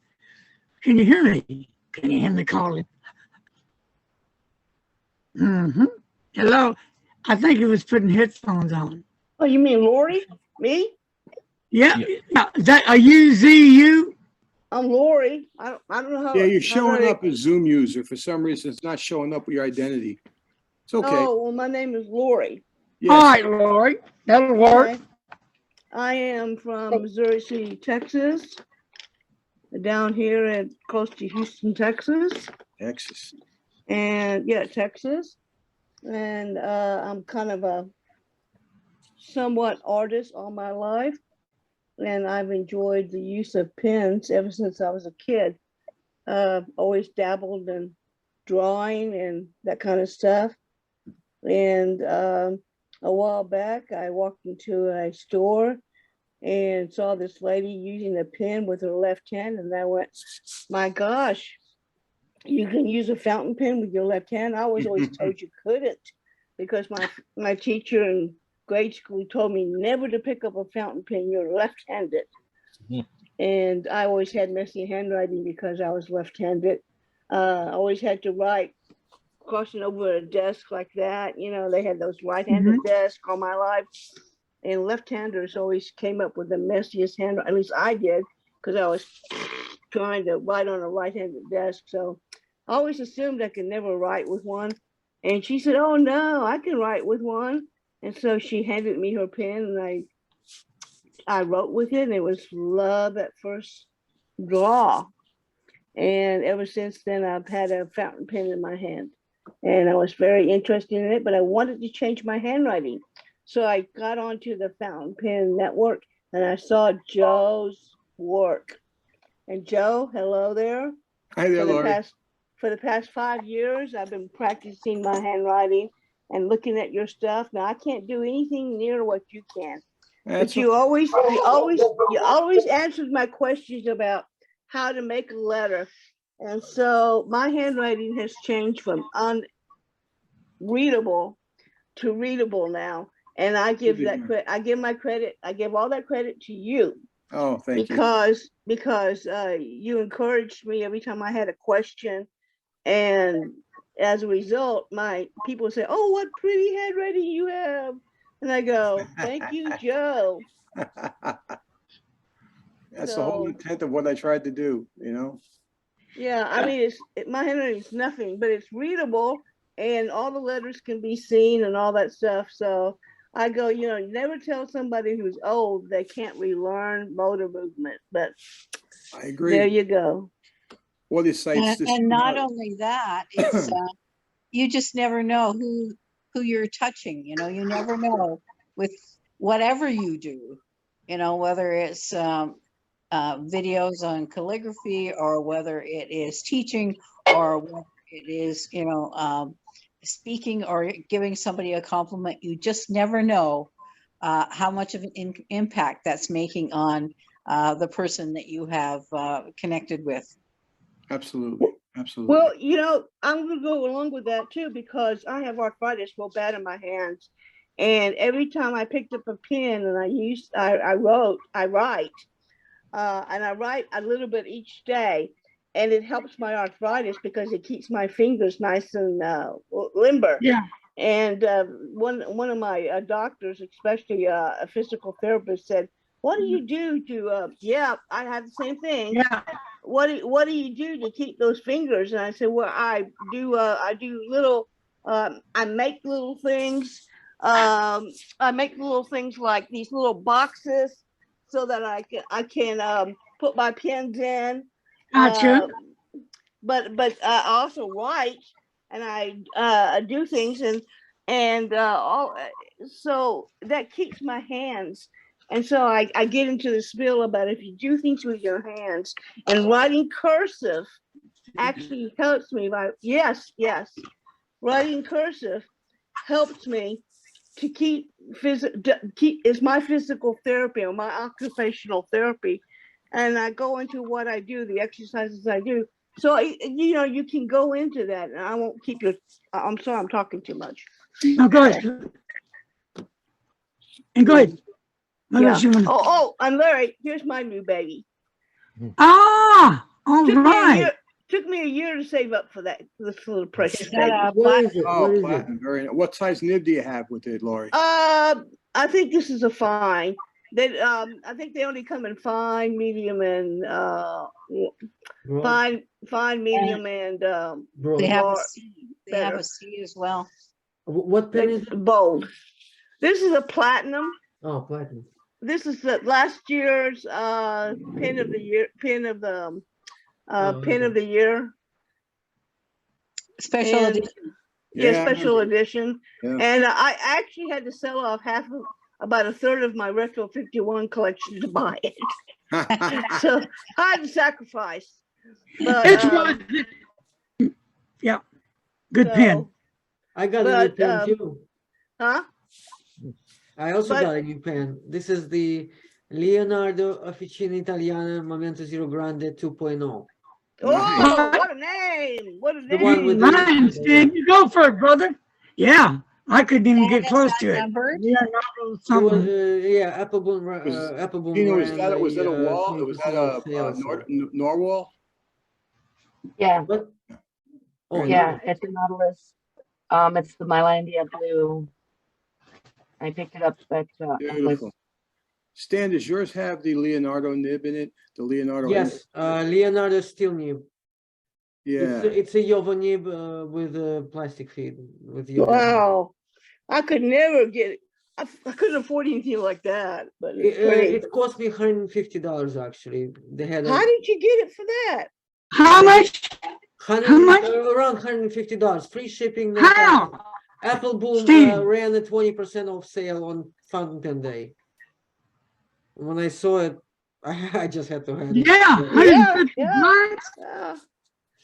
Can you hear me? Can you hear me calling? Hello. I think he was putting headphones on. Oh, you mean Lori? Me? Yeah. Is that, are you ZU? I'm Lori. I don't know how. Yeah, you're how showing they- up as Zoom user. For some reason, it's not showing up with your identity. It's okay. Oh, well, my name is Lori. Yes. All right, Lori. That'll work. Okay. I am from Missouri City, Texas. Down here at close to Houston, Texas. Texas. And yeah, Texas. And I'm kind of a somewhat artist all my life. And I've enjoyed the use of pens ever since I was a kid. Always dabbled in drawing and that kind of stuff. And a while back, I walked into a store and saw this lady using a pen with her left hand. And I went, my gosh, you can use a fountain pen with your left hand. I was always told you couldn't because my teacher in grade school told me never to pick up a fountain pen. You're left-handed. And I always had messy handwriting because I was left-handed. I always had to write crossing over a desk like that. You know, they had those right-handed desks all my life. And left-handers always came up with the messiest handwriting. At least I did, because I was trying to write on a right-handed desk. So I always assumed I could never write with one. And she said, oh no, I can write with one. And so she handed me her pen and I wrote with it, and it was love at first draw. And ever since then, I've had a fountain pen in my hand. And I was very interested in it, but I wanted to change my handwriting. So I got onto the fountain pen network and I saw Joe's work. And Joe, hello there. Hi there, Lori. For the past 5 years, I've been practicing my handwriting and looking at your stuff. Now I can't do anything near what you can. But you always answered my questions about how to make a letter. And so my handwriting has changed from unreadable to readable now. And I give all that credit to you. Oh, thank you. Because you encouraged me every time I had a question. And as a result, my people say, oh, what pretty handwriting you have. And I go, thank you, Joe. That's the whole intent of what I tried to do, you know? Yeah, I mean, my handwriting is nothing, but it's readable and all the letters can be seen and all that stuff. So I go, you know, never tell somebody who's old they can't relearn motor movement, but I agree. There you go. All these sites. And not only that, it's you just never know who you're touching. You know, you never know with whatever you do. You know, whether it's videos on calligraphy, or whether it is teaching, or whether it is, you know, speaking or giving somebody a compliment. You just never know how much of an impact that's making on the person that you have connected with. Absolutely. Absolutely. Well, you know, I'm going to go along with that too, because I have arthritis real bad in my hands. And every time I picked up a pen and I write, and I write a little bit each day, and it helps my arthritis because it keeps my fingers nice and limber. Yeah. And one of my doctors, especially a physical therapist, said, "What do you do to?" Yeah, I have the same thing. Yeah. What do you do to keep those fingers? And I said, well, I do little, I make little things. I make little things like these little boxes so that I can put my pens in. Gotcha. But I also write, and I do things, and all, so that keeps my hands. And so I get into the spiel about if you do things with your hands, and writing cursive actually helps me. Yes, writing cursive helps me to keep is my physical therapy or my occupational therapy. And I go into what I do, the exercises I do. So, you know, you can go into that, and I won't keep you. I'm sorry, I'm talking too much. No, go ahead. And go ahead. Yeah. Oh, and Larry, here's my new baby. Ah, all right. Took me a year to save up for that, this little precious Is that baby. a Platinum. Very nice. What size nib do you have with it, Lori? I think this is a fine. They I think they only come in fine, medium, and fine, medium, and they have a C. They have a C as well. What pen is it? Bold. This is a platinum. Oh, platinum. This is the last year's pen of the year, pen of the year. Special edition. Yeah, special edition. Yeah. And I actually had to sell off about a third of my Retro 51 collection to buy it. So I had to sacrifice. But, yeah, good pen. I got a new pen too. Huh? I also got a new pen. This is the Leonardo Officina Italiana Momento Zero Grande 2.0. Oh, what a name! What a name! The one with Nice, man. You go for it, brother. Yeah, I couldn't even get close to it. Yeah, Appleboom. Was that a wall? Was that a Norwal? Yeah. What? Oh, yeah, it's a Nautilus. It's the Mylandia blue. I picked it up at Beautiful. Stan, does yours have the Leonardo nib in it? The Leonardo. Yes, Leonardo steel nib. Yeah. It's a Yovo nib with a plastic feed. Wow, I could never get it. I couldn't afford anything like that. But it cost me $150 actually. They had. How did you get it for that? How much? How much? Around $150. Free shipping. How? Appleboom ran a 20% off sale on Fountain Pen Day. When I saw it, I just had to have it. Yeah.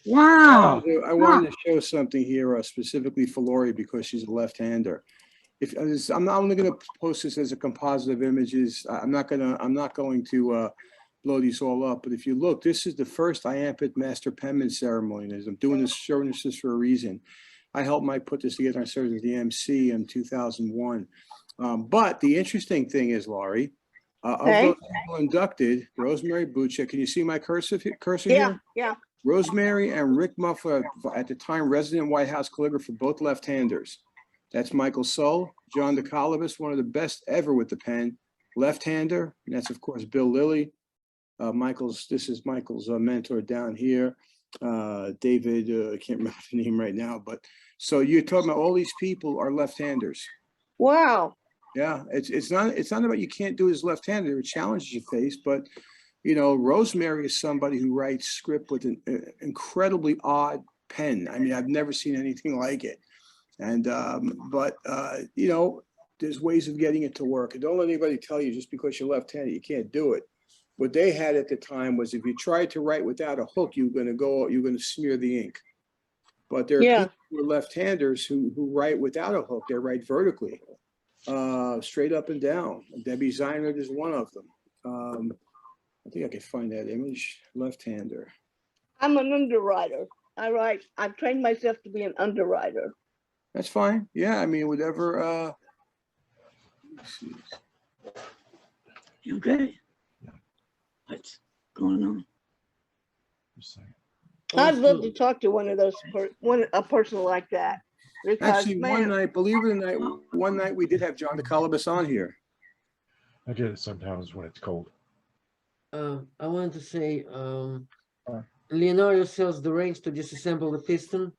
Wow. I wanted to show something here specifically for Lori because she's a left-hander. I'm not only going to post this as a composite of images. I'm not going to blow these all up. But if you look, this is the first IAMPT Master Penman ceremony. I'm doing this, showing this just for a reason. I helped Mike put this together. I served as the MC in 2001. But the interesting thing is, Laurie, of those people inducted, Rosemary Bucha, can you see my cursor here? Yeah. Rosemary and Rick Muffler, at the time resident White House calligrapher, both left-handers. That's Michael Sull. John DeColibus, one of the best ever with the pen, left-hander. And that's, of course, Bill Lilly. This is Michael's mentor down here. David, I can't remember the name right now, but so you're talking about all these people are left-handers. Wow. Yeah, it's not about you can't do it as left-handed. There are challenges you face, but You know, Rosemary is somebody who writes script with an incredibly odd pen. I mean, I've never seen anything like it. And, you know, there's ways of getting it to work. And don't let anybody tell you just because you're left-handed, you can't do it. What they had at the time was if you tried to write without a hook, you're going to smear the ink. But there are people who are left-handers who write without a hook. They write vertically, straight up and down. Debbie Zeinert is one of them. I think I can find that image. Left-hander. I'm an underwriter. I've trained myself to be an underwriter. That's fine. Yeah, I mean, whatever. Let's see. Okay. What's going on? I'd love to talk to one of those, a person like that. Because, Actually, man, one night, believe it or not, one night we did have John DeCalabas on here. I get it sometimes when it's cold. I wanted to say, Leonardo sells the wrench to disassemble the piston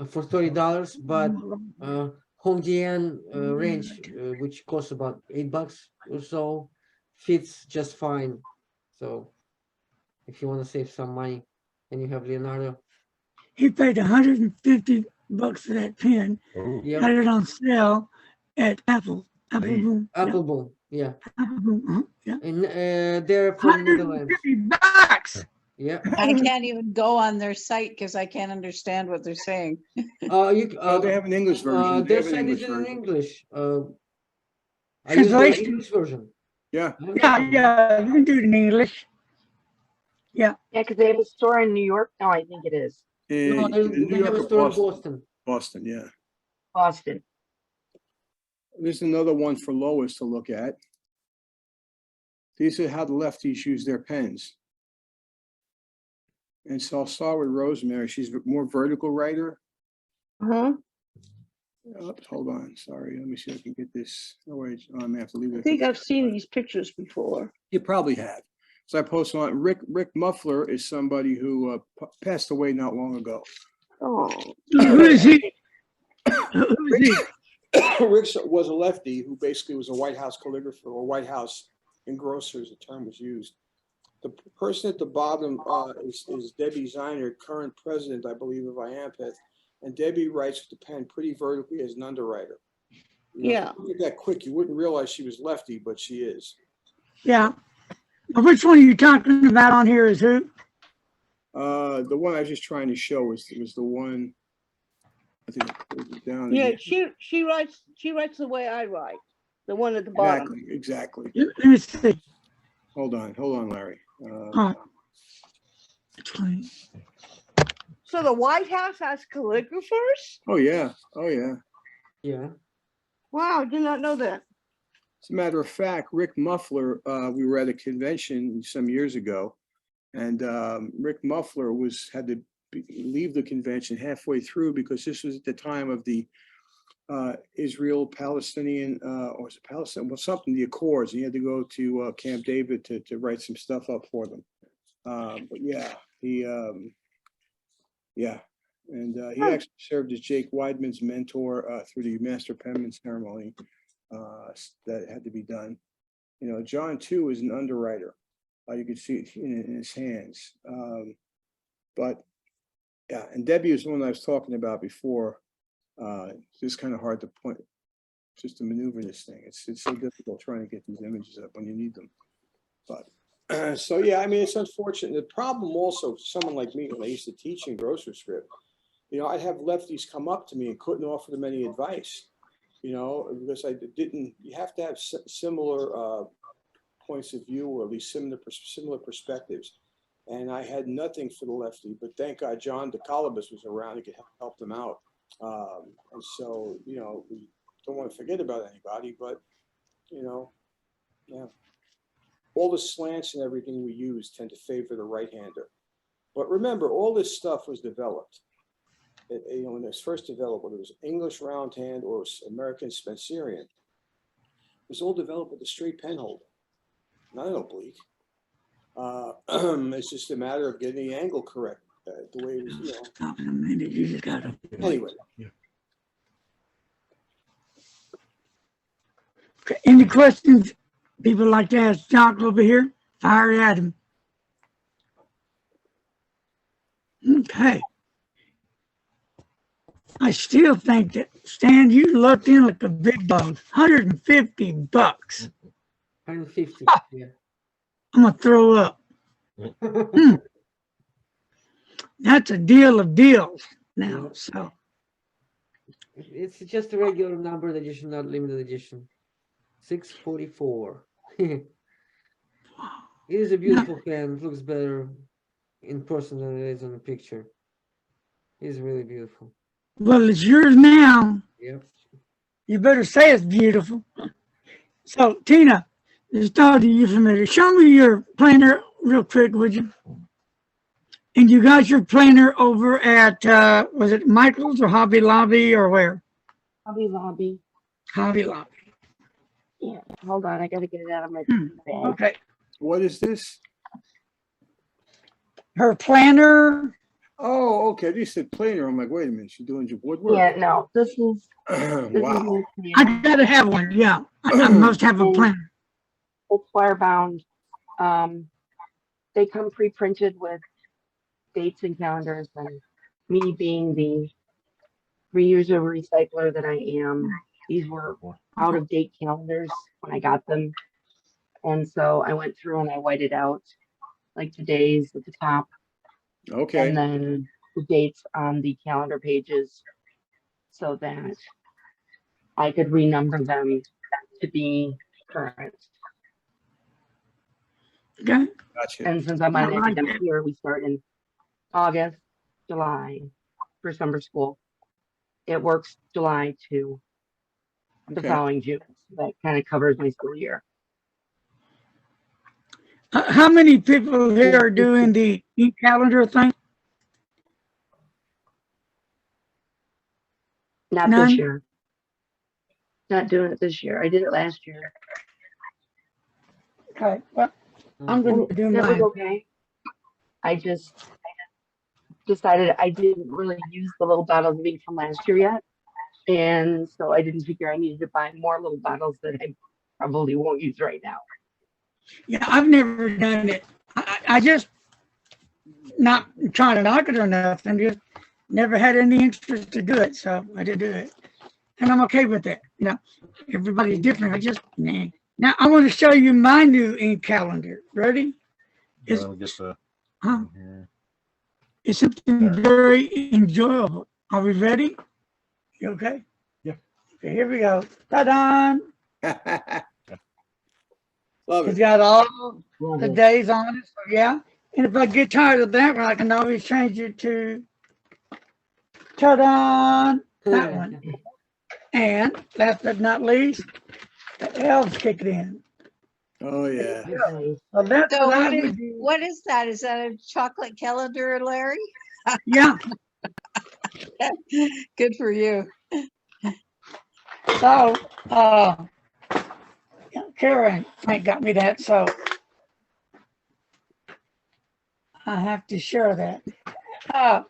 for $30, but Home Depot wrench, which costs about $8 or so, fits just fine. So if you want to save some money and you have Leonardo. He paid $150 for that pen. Yep. Got it on sale at Apple Boom. Apple Boom, yeah. Apple Boom, yeah. And they're from Netherlands. $150. Yeah. I can't even go on their site because I can't understand what they're saying. They have an English version. Their site is in English. I use the Translation. English version. Yeah. Yeah, you can do it in English. Yeah. Yeah, because they have a store in New York. No, I think it is No, they have a store in Boston. Boston, yeah. Boston. There's another one for Lois to look at. These are how the lefties use their pens. And so I'll start with Rosemary. She's a more vertical writer. Oops, hold on. Sorry. Let me see if I can get this. Oh, wait. I may have to leave it. I think I've seen these pictures before. You probably have. So I posted on Rick Muffler is somebody who passed away not long ago. Oh, Who is he? Who is he? Rick was a lefty who basically was a White House calligrapher or White House engrosser, as the term was used. The person at the bottom is Debbie Zeinert, current president, I believe, of IAMPETH. And Debbie writes with the pen pretty vertically as an underwriter. yeah. If you look at that quick, you wouldn't realize she was lefty, but she is. Yeah. Now, which one are you talking about on here is who? The one I was just trying to show was the one. I think I put it down. Yeah, again. she writes the way I write. The one at the bottom. Exactly. Let me see. Hold on, Larry. So the White House has calligraphers? Oh yeah. Yeah. Wow, I did not know that. As a matter of fact, Rick Muffler, we were at a convention some years ago, and Rick Muffler had to leave the convention halfway through because this was at the time of the Israel-Palestinian, or was it Palestine? Well, something, the Accords. And he had to go to Camp David to write some stuff up for them. But yeah, he actually served as Jake Weidman's mentor through the Master Penman ceremony that had to be done. You know, John too is an underwriter. You could see it in his hands. But yeah, and Debbie was the one I was talking about before. It's just kind of hard to point, just to maneuver this thing. It's so difficult trying to get these images up when you need them. But so yeah, I mean, it's unfortunate. The problem also for someone like me, when I used to teach in grocer script, you know, I'd have lefties come up to me and couldn't offer them any advice, you know, because I didn't. You have to have similar points of view, or at least similar perspectives. And I had nothing for the lefty, but thank God John DeCalabas was around. He could help them out. And so, you know, we don't want to forget about anybody, but, you know, yeah. All the slants and everything we use tend to favor the right-hander. But remember, all this stuff was developed. You know, when it was first developed, whether it was English round hand or American Spencerian, it was all developed with a straight pen holder, not an oblique. It's just a matter of getting the angle correct, the way it was, you know. Stop in a minute. You just got to. Anyway. Yeah. Okay. Any questions people like to ask Doc over here? Fire at him. Okay. I still think that, Stan, you looked in like a big dog. $150. 150. Yeah. I'm gonna throw up. That's a deal of deals now. Yeah. So It's just a regular numbered edition, not limited edition. 644. It is a beautiful pen. It looks better in person than it is on the picture. It's really beautiful. well, it's yours now. Yep. You better say it's beautiful. So Tina, this dog you familiar. Show me your planner real quick, would you? And you got your planner over at was it Michael's or Hobby Lobby or where? Hobby Lobby. Hobby Lobby. Yeah, hold on. I got to get it out of my bag. Okay. What is this? Her planner. Oh, okay. They said planer. I'm like, wait a minute. She's doing your woodwork. Yeah, no, this is Wow. I gotta have one. Yeah, I must have a planner. It's wire bound. They come pre-printed with dates and calendars, and me being the reuser recycler that I am, these were out of date calendars when I got them. And so I went through and I whited out like the days at the top. Okay. And then the dates on the calendar pages so that I could renumber them to be current. Okay. Gotcha. And since I'm I on an like academic year, we start in August, July for summer school. It works July to the Okay. following June. So that kind of covers my school year. How many people here are doing the e-calendar thing? Not None? this year. Not doing it this year. I did it last year. Okay. Well, I'm going to do That was mine. okay. I just decided I didn't really use the little bottles of ink from last year yet. And so I didn't figure I needed to buy more little bottles that I probably won't use right now. Yeah, I've never done it. I just not trying to knock it or nothing. Just never had any interest to do it, so I did do it, and I'm okay with that. You know, everybody's different. I just nah. Now I want to show you my new ink calendar. Ready? It's, Let me get the huh? here. It's something very enjoyable. Are we ready? You okay? Yeah. Okay, here we go. Ta-da! Love It's it. got all the days on it. So yeah. And if I get tired of that one, I can always change it to ta-da! That one. And last but not least, the elves kick it in. Oh yeah. So that's So what I what is, would do. what is that? Is that a chocolate calendar, Larry? Yeah. Good for you. So Karen ain't got me that, so I have to share that.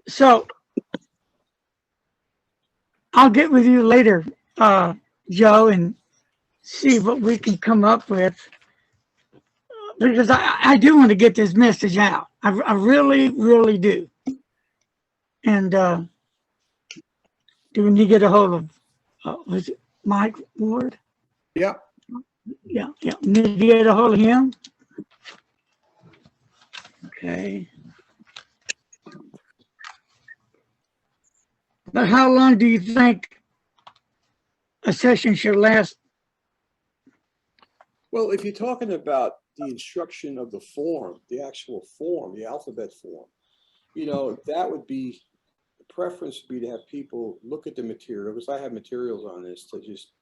So I'll get with you later, Joe, and see what we can come up with, because I do want to get this message out. I really, really do. And do we need to get a hold of, was it Mike Ward? Yeah. Yeah, need to get a hold of him. Okay. But how long do you think a session should last? Well, if you're talking about the instruction of the form, the actual form, the alphabet form, you know, that would be, the preference would be to have people look at the material, because I have materials on this to just,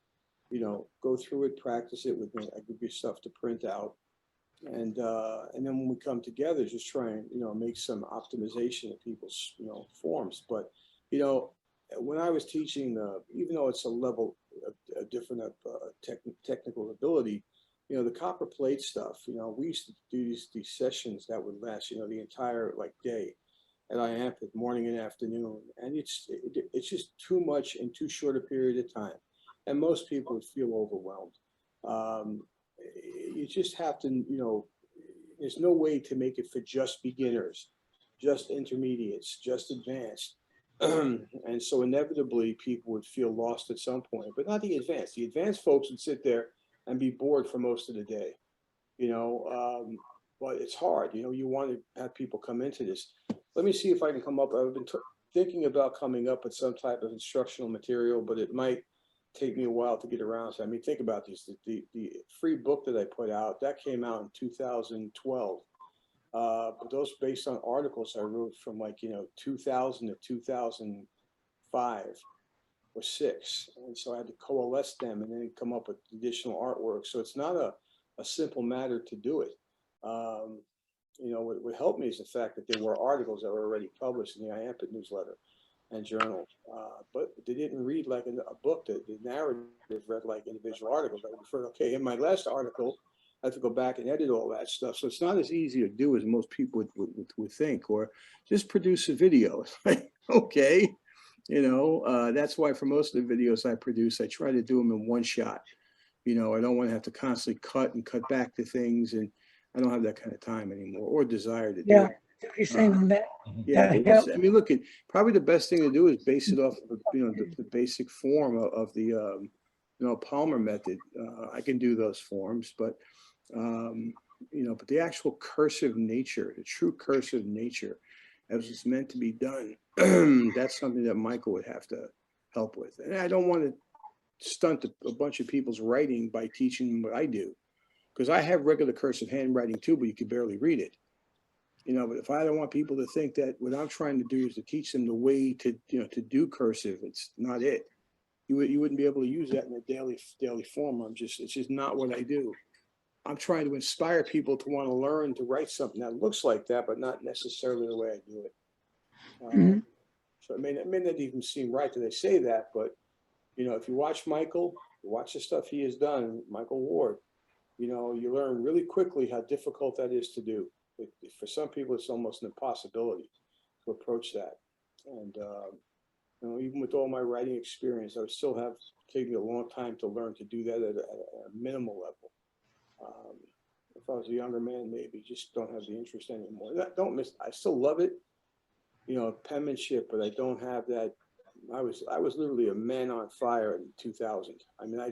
you know, go through it, practice it with me. I give you stuff to print out. And then when we come together, just try and, you know, make some optimization of people's, you know, forms. But, you know, when I was teaching, even though it's a level, a different technical ability, you know, the copper plate stuff, you know, we used to do these sessions that would last, you know, the entire like day at IAMPIT, morning and afternoon. And it's just too much in too short a period of time. And most people would feel overwhelmed. you just have to, you know, there's no way to make it for just beginners, just intermediates, just advanced. And so inevitably people would feel lost at some point, but not the advanced. The advanced folks would sit there and be bored for most of the day, you know, but it's hard, you know, you want to have people come into this. Let me see if I can come up. I've been thinking about coming up with some type of instructional material, but it might take me a while to get around. So, I mean, think about this. The free book that I put out, that came out in 2012. But those based on articles I wrote from like, you know, 2000 to 2005 or 6. And so I had to coalesce them and then come up with additional artwork. So it's not a simple matter to do it. You know, what helped me is the fact that there were articles that were already published in the IAMPT newsletter and journal, but they didn't read like a book. The narrative read like individual articles. I referred, okay, in my last article, I have to go back and edit all that stuff. So it's not as easy to do as most people would think, or just produce a video. It's like, okay, you know, that's why for most of the videos I produce, I try to do them in one shot. You know, I don't want to have to constantly cut and cut back to things, and I don't have that kind of time anymore or desire to do it. You're saying on that. Yeah, That I mean, look, probably the best thing to do is base it off of, you know, the basic form of the, you know, Palmer method. I can do those forms, but, you know, but the actual cursive nature, the true cursive nature, as it's meant to be done, that's something that Michael would have to help with. And I don't want to stunt a bunch of people's writing by teaching them what I do, because I have regular cursive handwriting too, but you can barely read it. You know, but if I don't want people to think that what I'm trying to do is to teach them the way to, you know, to do cursive, it's not it. You wouldn't be able to use that in a daily form. It's just not what I do. I'm trying to inspire people to want to learn to write something that looks like that, but not necessarily the way I do it. So it may not even seem right that I say that, but, you know, if you watch Michael, watch the stuff he has done, Michael Ward, you know, you learn really quickly how difficult that is to do. For some people, it's almost an impossibility to approach that. And, you know, even with all my writing experience, I would still have taken a long time to learn to do that at a minimal level. If I was a younger man, maybe just don't have the interest anymore. I still love it, you know, penmanship, but I don't have that. I was literally a man on fire in 2000. I mean, I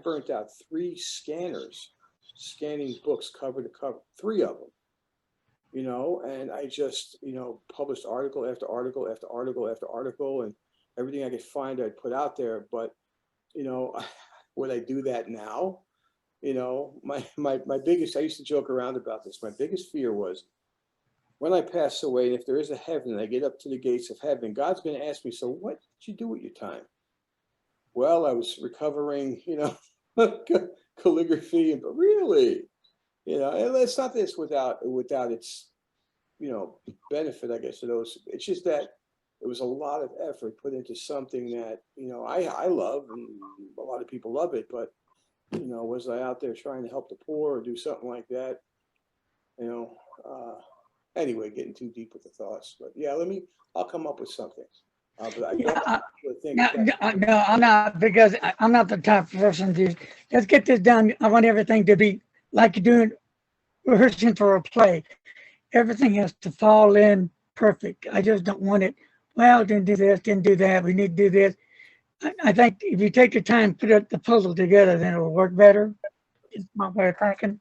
burnt out 3 scanners scanning books cover to cover, 3 of them, you know, and I just, you know, published article after article after article after article, and everything I could find I'd put out there. But, you know, would I do that now? You know, my biggest, I used to joke around about this. My biggest fear was when I pass away, if there is a heaven and I get up to the gates of heaven, God's going to ask me, so what did you do with your time? Well, I was recovering, you know, calligraphy, but really, you know, and it's not this without its, you know, benefit, I guess, to those. It's just that it was a lot of effort put into something that, you know, I love, and a lot of people love it, but, you know, was I out there trying to help the poor or do something like that? You know, anyway, getting too deep with the thoughts, but yeah, I'll come up with something. But I don't think no, I'm not, because I'm not the type of person to let's get this done. I want everything to be like you're doing rehearsing for a play. Everything has to fall in perfect. I just don't want it. Well, didn't do this, didn't do that. We need to do this. I think if you take the time, put the puzzle together, then it will work better. It's my way of thinking.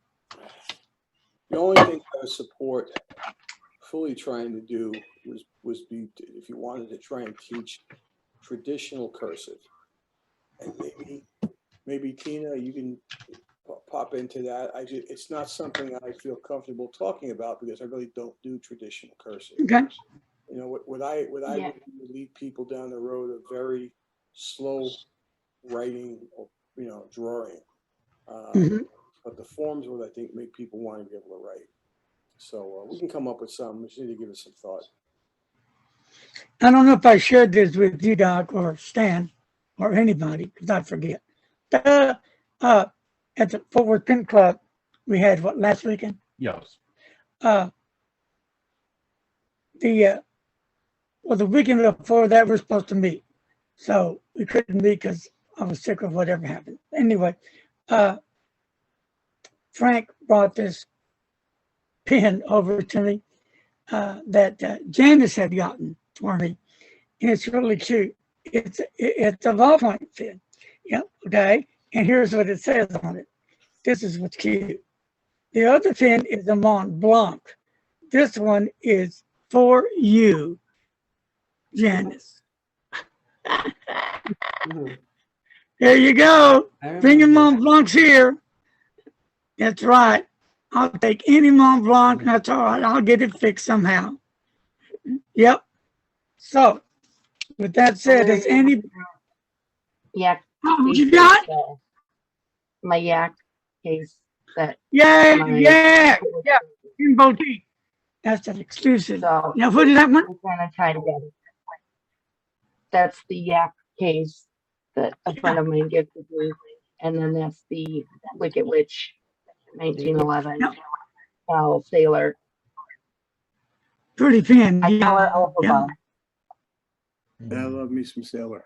The only thing I would support fully trying to do was if you wanted to try and teach traditional cursive, and maybe Tina, you can pop into that. It's not something I feel comfortable talking about because I really don't do traditional cursive. Okay. You know, would I lead people down the road of very slow writing or, you know, drawing, but the forms would, I think, make people want to be able to write. So we can come up with some. We just need to give it some thought. I don't know if I shared this with you, Doc, or Stan, or anybody, because I forget. At the Fort Worth Pen Club, we had what, last weekend? Yes. The weekend before that, we were supposed to meet. So we couldn't meet because I was sick or whatever happened. Anyway, Frank brought this pen over to me that Janice had gotten for me. And it's really cute. It's a ballpoint pen. Yep. Okay. And here's what it says on it. This is what's cute. The other pen is a Mont Blanc. This one is for you, Janice. There you go. Bring your Mont Blancs here. That's right. I'll take any Mont Blanc. That's all right. I'll get it fixed somehow. Yep. So, with that said, is any... Yak. What you got? My yak case. That. Yeah. In boutique. That's an exclusive. So, now, what is that one? I'm kind of tied together. That's the yak case that a friend of mine gifted me, and then that's the Wicked Witch 1911 sailor. Pretty pen. I call it Elphaba. I love me some sailor.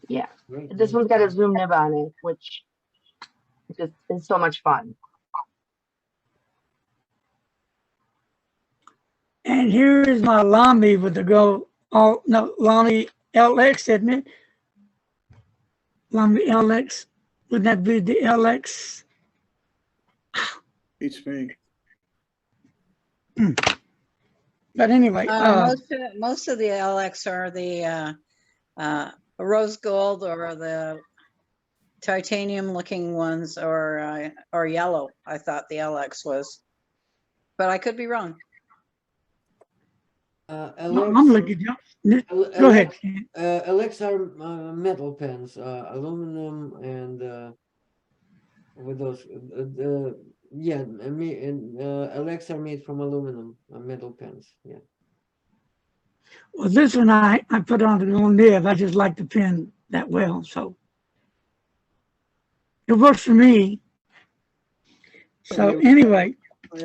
Yeah, this one's got a zoom nib on it, which just is so much fun. And here is my Lamy with the go. Oh no, Lamy LX, isn't it? Lamy LX. Wouldn't that be the LX? Beats me. But anyway, most of the LX are the rose gold or the titanium looking ones, or yellow. I thought the LX was, but I could be wrong. I'm looking. Go ahead. LX are metal pens, aluminum, and with those. LX are made from aluminum, metal pens. Yeah. Well, this one I put on the little nib. I just like the pen that well, so it works for me. So anyway,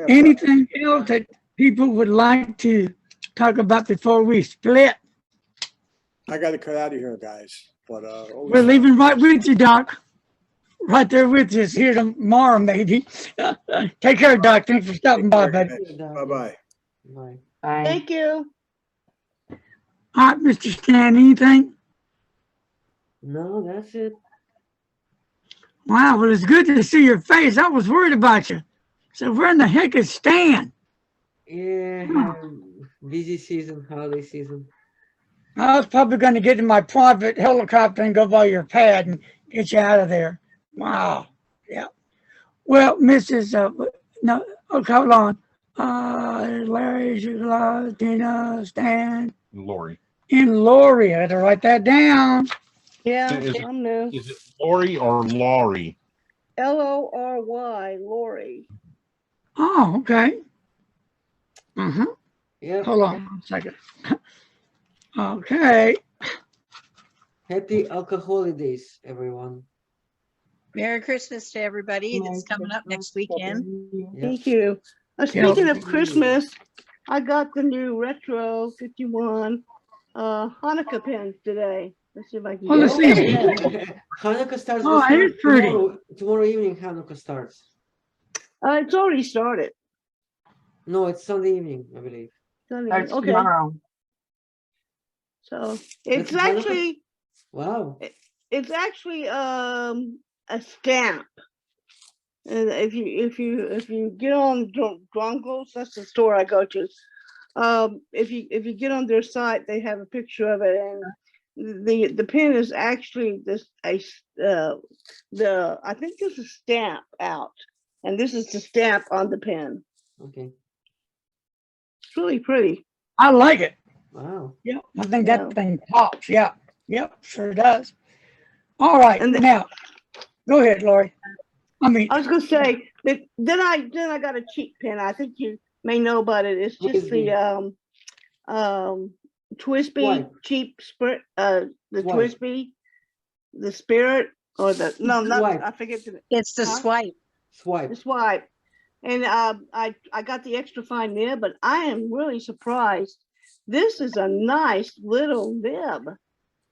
anything else that people would like to talk about before we split? I got to cut out of here, guys. But we're leaving right with you, Doc. Right there with you. Here tomorrow, maybe. Take care, Doc. Thanks for stopping by, buddy. Bye-bye. Bye. Thank you. All right, Mr. Stan, anything? No, that's it. Wow, well, it's good to see your face. I was worried about you. So where in the heck is Stan? Yeah, busy season, holiday season. I was probably going to get in my private helicopter and go by your pad and get you out of there. Wow. Yeah. Well, Mrs. No, okay, hold on. Larry, Tina, Stan. Lori. And Lori. I had to write that down. Yeah, Is it- I'm new. Is it Lori or Laurie? Lory, Lori. Oh, okay. Yeah. Hold on 1 second. Okay. Happy alcoholidays, everyone. Merry Christmas to everybody that's coming up next weekend. Thank you. Speaking of Christmas, I got the new Retro 51 Hanukkah pens today. Let's see if I can Oh, let's see. Hanukkah starts Oh, it's pretty. tomorrow evening. Hanukkah starts. It's already started. No, it's Sunday evening, I believe. Starts Okay. tomorrow. So it's Hanukkah? actually Wow. it's actually a stamp. And if you get on Drongos, that's the store I go to. If you get on their site, they have a picture of it, and the pen is actually I think there's a stamp out, and this is the stamp on the pen. Okay. It's really pretty. I like it. Wow. Yeah, I think that thing pops. Yeah. Yep, sure does. All right. And now, go ahead, Lori. I was gonna say that then I got a cheap pen. I think you may know about it. It's just the Twisby cheap spirit, the Twisby, the Spirit, or the I forget the. It's the Swipe. The Swipe, and I got the extra fine nib, but I am really surprised. This is a nice little nib.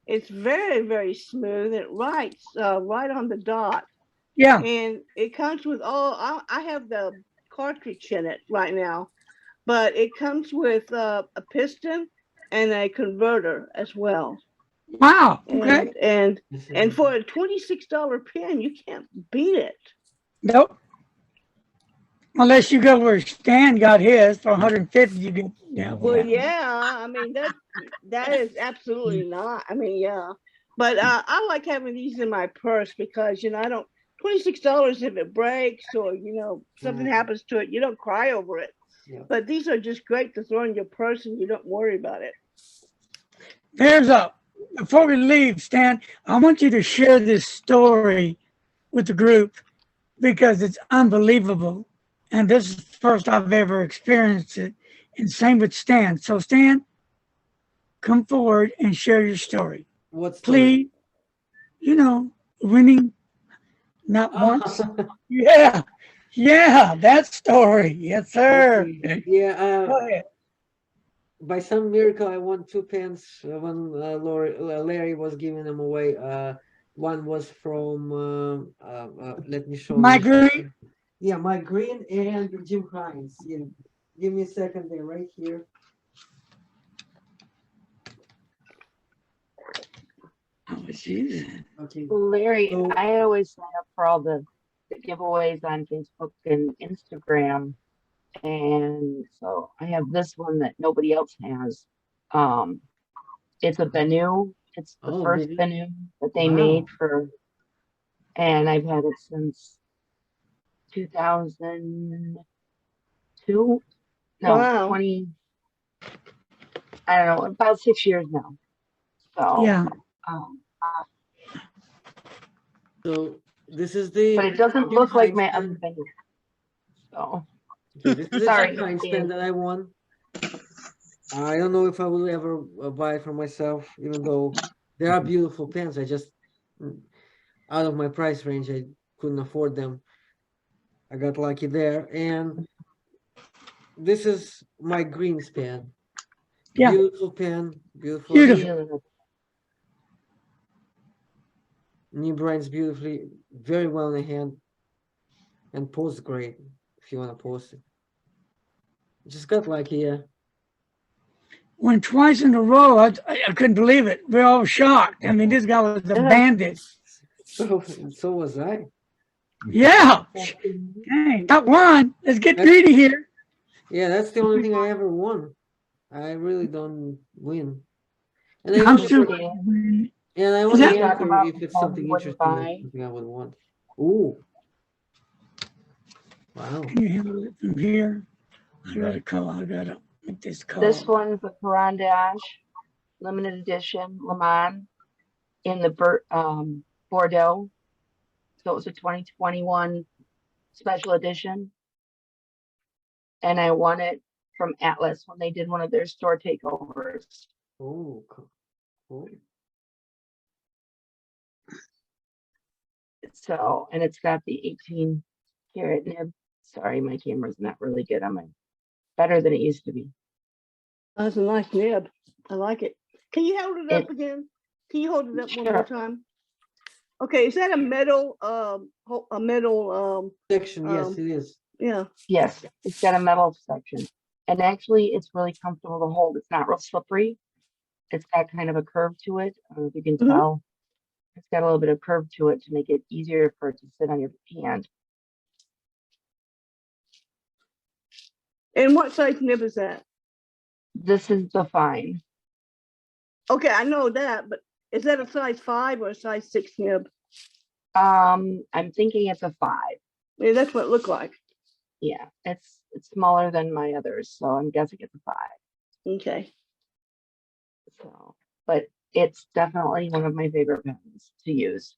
It's very, very smooth. It writes right on the dot. Yeah. And it comes with I have the cartridge in it right now, but it comes with a piston and a converter as well. Wow. Okay. And for a $26 pen, you can't beat it. Nope. Unless you go where Stan got his for 150, you get Well, yeah. I mean that is absolutely not. I mean, yeah. But I like having these in my purse because I don't $26 if it breaks or something happens to it, you don't cry over it. Yeah. But these are just great to throw in your purse and you don't worry about it. Before we leave, Stan, I want you to share this story with the group because it's unbelievable. And this is the first I've ever experienced it. And same with Stan. So Stan, come forward and share your story. What story? Please, winning not once. Yeah. Yeah, that story. Yes, sir. Okay. Yeah. Go ahead. By some miracle, I won 2 pens when Larry was giving them away. One was from, let me show My you. green. Yeah, my green and Jim Hines. Yeah. Give me a second, they're right here. Okay. Larry, so, I always sign up for all the giveaways on Facebook and Instagram. And so I have this one that nobody else has. It's a Bennu. It's the first Bennu that they made and I've had it since 2002. No, 20. I don't know, about 6 years now. So yeah. So this is the. But it doesn't look like my other Bennu. So. Okay, this is the Jim Hines pen that I won. I don't know if I will ever buy it for myself, even though they are beautiful pens. I just, out of my price range, I couldn't afford them. I got lucky there. And this is my greens pen. Yeah. Beautiful pen. Beautiful. Beautiful. New brands beautifully, very well in the hand. And post great if you want to post it. Just got lucky, yeah. Won twice in a row. I couldn't believe it. We're all shocked. I mean, this guy was a bandit. So was I. Yeah. Dang, not one. Let's get greedy here. Yeah, that's the only thing I ever won. I really don't win. And I'm sure. And I want to answer if it's something interesting, something I would want. Ooh. Wow. Can you handle it from here? I gotta make this call. This one's the Caran d'Ache limited edition Le Mans in the Bordeaux. So it was a 2021 special edition. And I won it from Atlas when they did one of their store takeovers. Oh, cool. So, and it's got the 18 karat nib. Sorry, my camera's not really good on mine. Better than it used to be. That's a nice nib. I like it. Can you hold it up again? Can you hold it up one more time? Okay, is that a metal section? Yes, it is. Yeah. Yes, it's got a metal section. And actually it's really comfortable to hold. It's not real slippery. It's got kind of a curve to it. I don't know if you can tell. It's got a little bit of curve to it to make it easier for it to sit on your hand. And what size nib is that? This is the fine. Okay, I know that, but is that a size 5 or a size 6 nib? I'm thinking it's a 5. Yeah, that's what it looked like. Yeah, it's smaller than my others, so I'm guessing it's a 5. Okay. So, but it's definitely one of my favorite pens to use.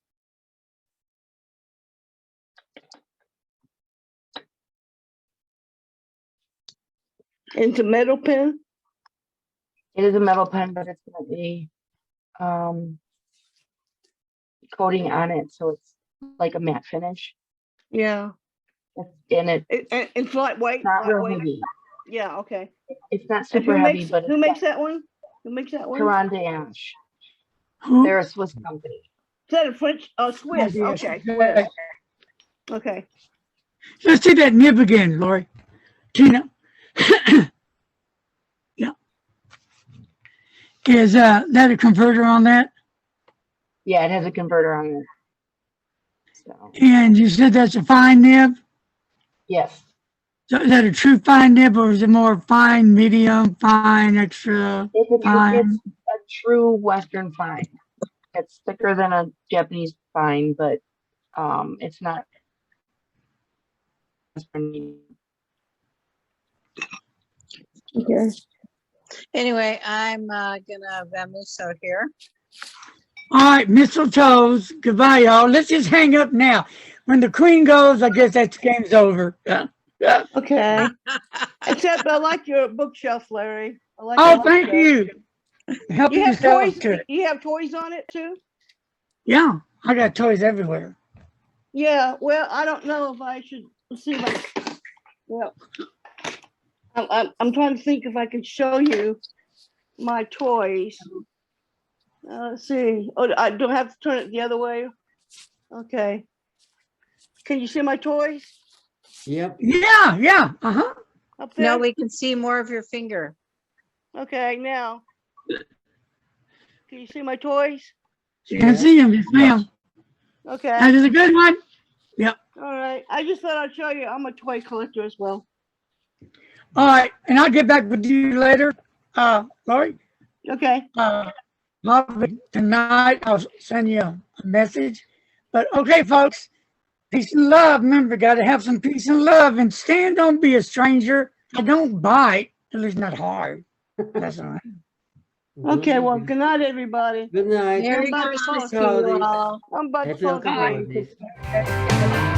It's a metal pen? It is a metal pen, but it's going to be coating on it, so it's like a matte finish. Yeah. And it's lightweight. Not real heavy. Yeah. Okay. It's not super heavy, but who makes that one? Who makes that one? Caran d'Ache. They're a Swiss company. Is that a French? Swiss. Okay. Swiss. Okay. Let's see that nib again, Lori. Tina. Yeah. Is that a converter on that? Yeah, it has a converter on it. So And you said that's a fine nib? yes, So is that a true fine nib or is it more fine, medium, fine, extra, it's fine? a true Western fine. It's thicker than a Japanese fine, but it's not Western. Okay. Anyway, I'm gonna vamoose out here. All right, mistletoes. Goodbye, y'all. Let's just hang up now. When the queen goes, I guess that game's over. Yeah. Okay. Except I like your bookshelf, Larry. I like Oh, your thank bookshelf. you. Help You have yourself toys. to it. You have toys on it too. Yeah, I got toys everywhere. Yeah. Well, I don't know if I should. Let's see if I. Well, I'm trying to think if I could show you my toys. Let's see. Oh, I don't have to turn it the other way. Okay. Can you see my toys Yep. Yeah. Uh-huh. up there? No, we can see more of your finger. Okay. Now, can you see my toys? You can Yeah. see them, yes, ma'am. Okay. That is a good one. Yep. All right. I just thought I'd show you. I'm a toy collector as well. All right, and I'll get back with you later, Lori. Okay. Probably tonight I'll send you a message. But okay, folks, peace and love. Remember, got to have some peace and love. And Stan, don't be a stranger. I don't bite, at least not hard. That's all right. Okay. Well, good night, everybody. Good night. Merry about to Christmas fall to you asleep. all. I'm about to Happy fall asleep. holidays.